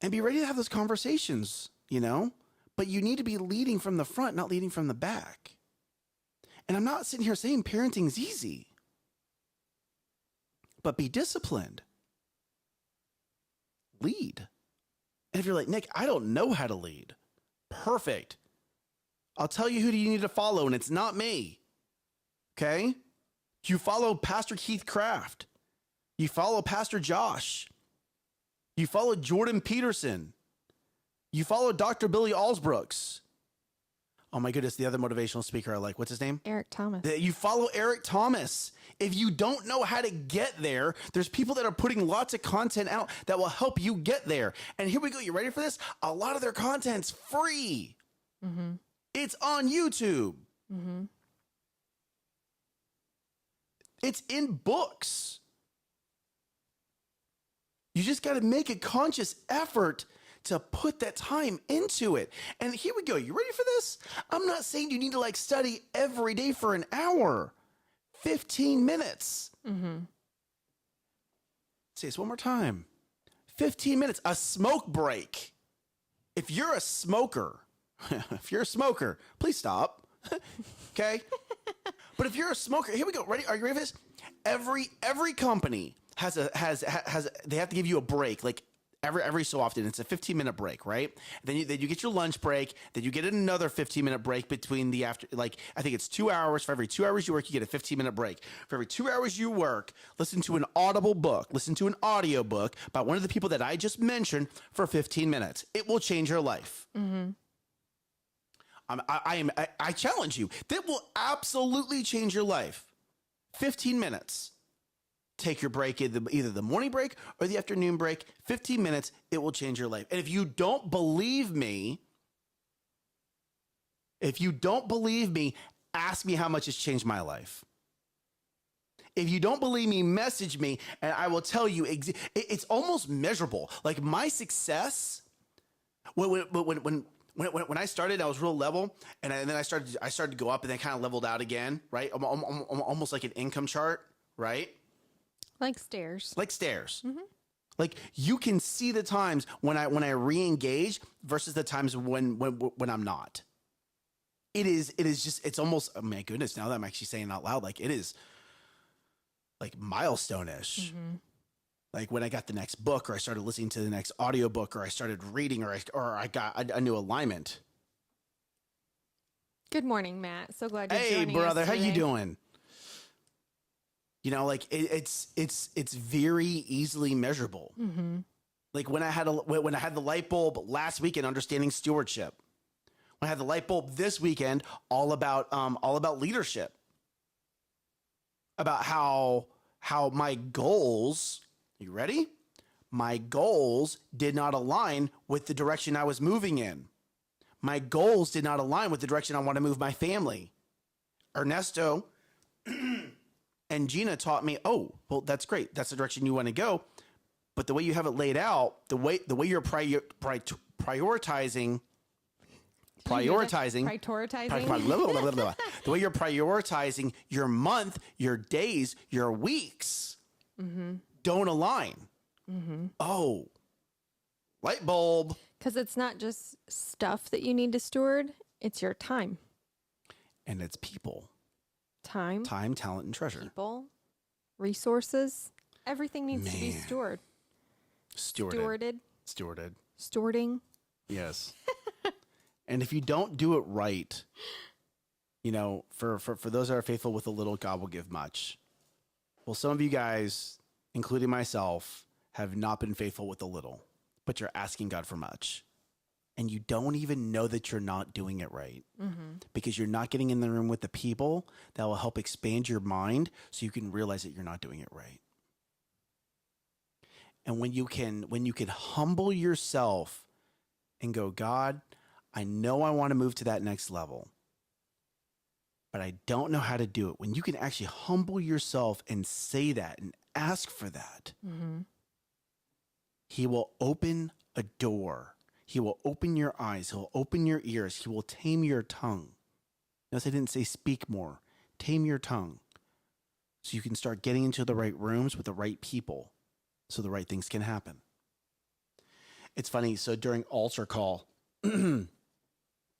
And be ready to have those conversations, you know? But you need to be leading from the front, not leading from the back. And I'm not sitting here saying parenting's easy. But be disciplined. Lead. And if you're like, Nick, I don't know how to lead. Perfect. I'll tell you who you need to follow, and it's not me. Okay? You follow Pastor Keith Craft. You follow Pastor Josh. You follow Jordan Peterson. You follow Dr. Billy Allsbrooks. Oh my goodness, the other motivational speaker I like. What's his name? Eric Thomas. You follow Eric Thomas. If you don't know how to get there, there's people that are putting lots of content out that will help you get there. And here we go. You ready for this? A lot of their content's free. It's on YouTube. It's in books. You just got to make a conscious effort to put that time into it. And here we go. You ready for this? I'm not saying you need to study every day for an hour. 15 minutes. Say this one more time. 15 minutes. A smoke break. If you're a smoker, please stop. Okay? But if you're a smoker, here we go. Ready? Are you ready for this? Every company has they have to give you a break, every so often. It's a 15-minute break, right? Then you get your lunch break. Then you get another 15-minute break between I think it's 2 hours. For every 2 hours you work, you get a 15-minute break. For every 2 hours you work, listen to an audible book, listen to an audio book by one of the people that I just mentioned for 15 minutes. It will change your life. I challenge you. That will absolutely change your life. 15 minutes. Take your break, either the morning break or the afternoon break. 15 minutes, it will change your life. And if you don't believe me, ask me how much it's changed my life. If you don't believe me, message me, and I will tell you. It's almost measurable. Like my success When I started, I was real level, and then I started to go up, and then kind of leveled out again, right? Almost like an income chart, right? Like stairs. Like stairs. Mm-hmm. Like you can see the times when I re-engage versus the times when I'm not. It is just, it's almost, oh my goodness, now that I'm actually saying it out loud, like it is like milestone-ish. Mm-hmm. Like when I got the next book, or I started listening to the next audiobook, or I started reading, or I got a new alignment. Good morning, Matt. So glad you're joining us. Hey, brother, how you doing? You know, like it's very easily measurable. Mm-hmm. Like when I had the light bulb last weekend, understanding stewardship. When I had the light bulb this weekend, all about leadership. About how my goals. You ready? My goals did not align with the direction I was moving in. My goals did not align with the direction I want to move my family. Ernesto and Gina taught me, oh, well, that's great. That's the direction you want to go. But the way you have it laid out, the way you're prioritizing, the way you're prioritizing your month, your days, your weeks, mm-hmm. don't align. Mm-hmm. Oh, light bulb. Because it's not just stuff that you need to steward, it's your time. And it's people. Time, talent, and treasure. People, resources, everything needs to be stewarded. Stewarding. Yes. And if you don't do it right, you know, for those that are faithful with a little, God will give much. Well, some of you guys, including myself, have not been faithful with a little, but you're asking God for much. And you don't even know that you're not doing it right, mm-hmm. because you're not getting in the room with the people that will help expand your mind so you can realize that you're not doing it right. And when you can humble yourself and go, God, I know I want to move to that next level, but I don't know how to do it. When you can actually humble yourself and say that and ask for that, mm-hmm. He will open a door. He will open your eyes. He'll open your ears. He will tame your tongue. Notice I didn't say speak more. Tame your tongue so you can start getting into the right rooms with the right people so the right things can happen. It's funny. So during altar call, Amber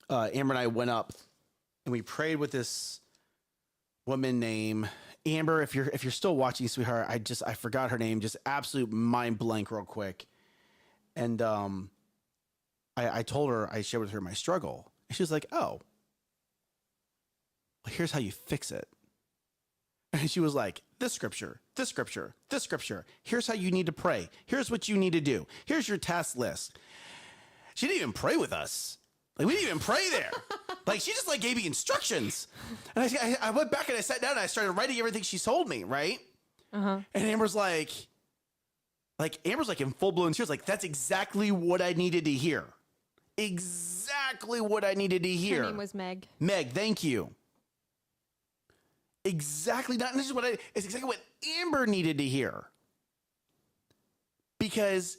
and I went up and we prayed with this woman named Amber. If you're still watching, sweetheart, I forgot her name. Just absolute mind blank real quick. And I told her, I shared with her my struggle. And she was like, oh, well, here's how you fix it. And she was like, this scripture, this scripture, this scripture. Here's how you need to pray. Here's what you need to do. Here's your task list. She didn't even pray with us. Like, we didn't even pray there. Like, she just like gave me instructions. And I went back and I sat down and I started writing everything she told me, right? Uh-huh. And Amber's like in full blown tears, like, that's exactly what I needed to hear. Exactly what I needed to hear. Her name was Meg. Meg, thank you. Exactly. It's exactly what Amber needed to hear. Because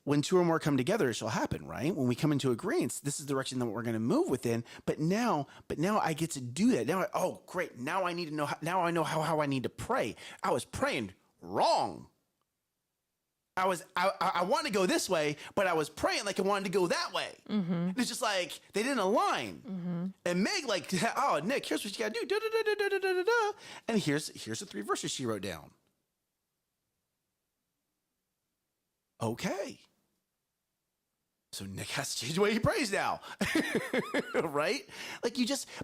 when two or more come together, it shall happen, right? When we come into agreement, this is the direction that we're going to move within. But now I get to do that. Now, oh, great. Now I need to know. Now I know how I need to pray. I was praying wrong. I want to go this way, but I was praying like I wanted to go that way. Mm-hmm. It's just like they didn't align. Mm-hmm. And Meg, like, oh, Nick, here's what you got to do. Da, da, da, da, da, da, da, da. And here's the 3 verses she wrote down. Okay. So Nick has to change the way he prays now. Right? Like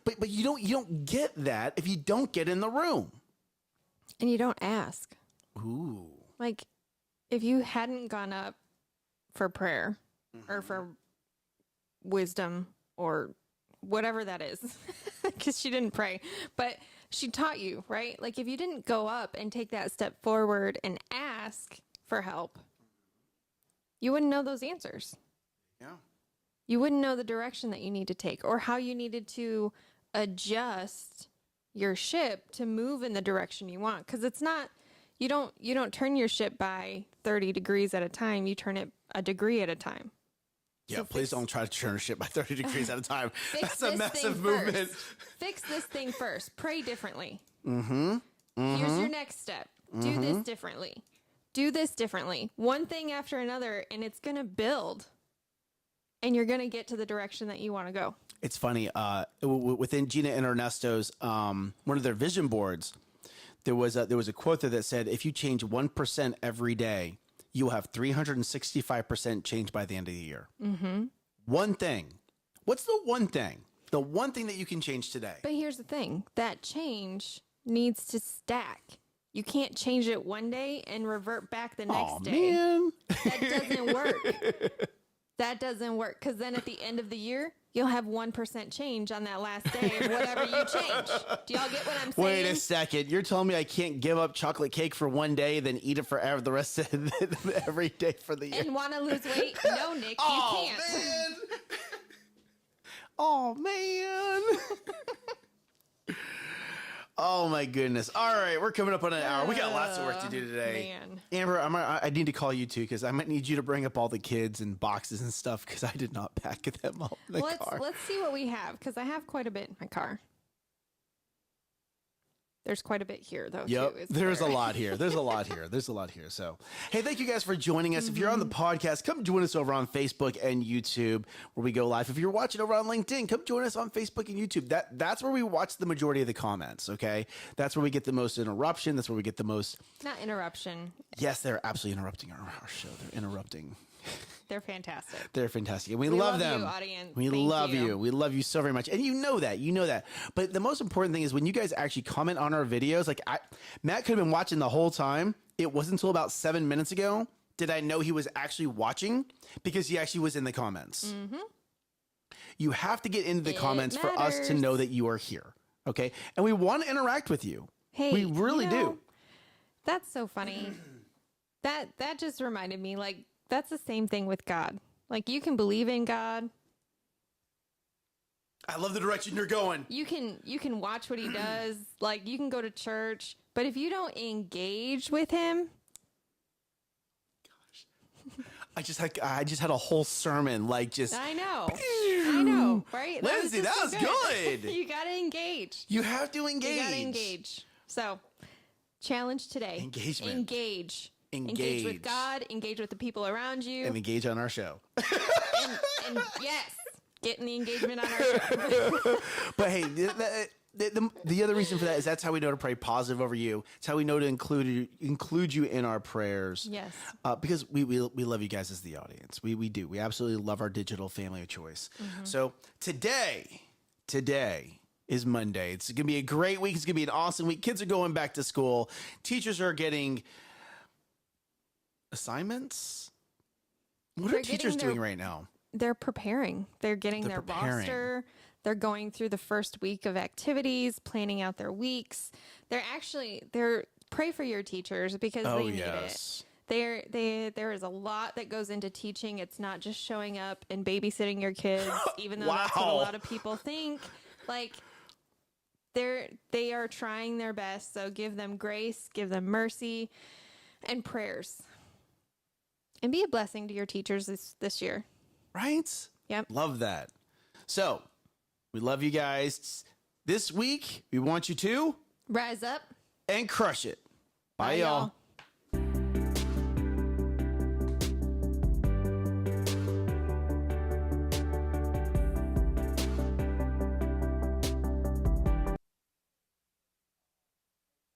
but you don't get that if you don't get in the room. And you don't ask. Ooh. Like, if you hadn't gone up for prayer, mm-hmm. or for wisdom or whatever that is, because she didn't pray, but she taught you, right? Like, if you didn't go up and take that step forward and ask for help, you wouldn't know those answers. Yeah. You wouldn't know the direction that you need to take or how you needed to adjust your ship to move in the direction you want. Because it's not, you don't turn your ship by 30 degrees at a time. You turn it a degree at a time. Yeah, So please don't try to turn shit by 30 degrees at a time. fix That's a this massive thing movement. first. Fix this thing first. Pray differently. Here's your next step. Do this differently. Do this differently. One thing after another, and it's going to build. And you're going to get to the direction that you want to go. It's funny. Within Gina and Ernesto's, one of their vision boards, there was a quote there that said, if you change 1% every day, you'll have 365% change by the end of the year. One thing. What's the one thing? The one thing that you can change today. But here's the thing. That change needs to stack. You can't change it one day and revert back the next day. Man. That doesn't work. That doesn't work. Because then at the end of the year, you'll have 1% change on that last day of whatever you change. Do y'all get what I'm saying? Wait a second. You're telling me I can't give up chocolate cake for one day, then eat it forever the rest of every day for the year? And want to lose weight? No, Nick, you can't. Man. Oh, man. Oh, my goodness. All right. We're coming up on an hour. We got lots of work to do today. Man. Amber, I need to call you, too, because I might need you to bring up all the kids and boxes and stuff because I did not pack them up in the car. Let's see what we have because I have quite a bit in my car. There's quite a bit here, though. Yep. Too, There's a lot here. There's a lot here. There's a lot here. So, hey, thank you guys for joining us. If you're on the podcast, come join us over on Facebook and YouTube where we go live. If you're watching over on LinkedIn, come join us on Facebook and YouTube. That's where we watch the majority of the comments, okay? That's where we get the most interruption. That's where we get the most... Not interruption. Yes, they're absolutely interrupting our show. They're interrupting. They're fantastic. They're fantastic. And we love love them. you, audience. We Thank love you. you. We love you so very much. And you know that. You know that. But the most important thing is when you guys actually comment on our videos, like Matt could have been watching the whole time. It wasn't until about 7 minutes ago did I know he was actually watching because he actually was in the comments. You have to get into the comments for us to matters. know that you are here. Okay? And we want to interact with you. Hey, we really do. That's so funny. That just reminded me, like, that's the same thing with God. Like, you can believe in God. I love the direction you're going. You can watch what he does. Like, you can go to church. But if you don't engage with him, I just had a whole sermon, like just. I know, right? Lindsay, that was good. You gotta engage. You have to engage. You gotta engage. So, challenge today. Engagement. Engage. Engage. Engage with God. Engage with the people around you. And engage on our show. and yes, getting the engagement on our show. But hey, the other reason for that is that's how we know to pray positive over you. It's how we know to include you in our prayers. Yes. Because we love you guys as the audience. We do. We absolutely love our digital family of choice. So today is Monday. It's going to be a great week. It's going to be an awesome week. Kids are going back to school. Teachers are getting assignments. What are teachers doing right now? They're preparing. They're getting their roster. They're going through the first week of activities, planning out their weeks. They're pray for your teachers because they need it. There is a lot that goes into teaching. It's not just showing up and babysitting your kids, even though that's what a lot of people think. Like, they are trying their best. So give them grace, give them mercy, and prayers. And be a blessing to your teachers this year. Right? Yep. Love that. So, we love you guys. This week, we want you to Rise up and crush it. Bye y'all.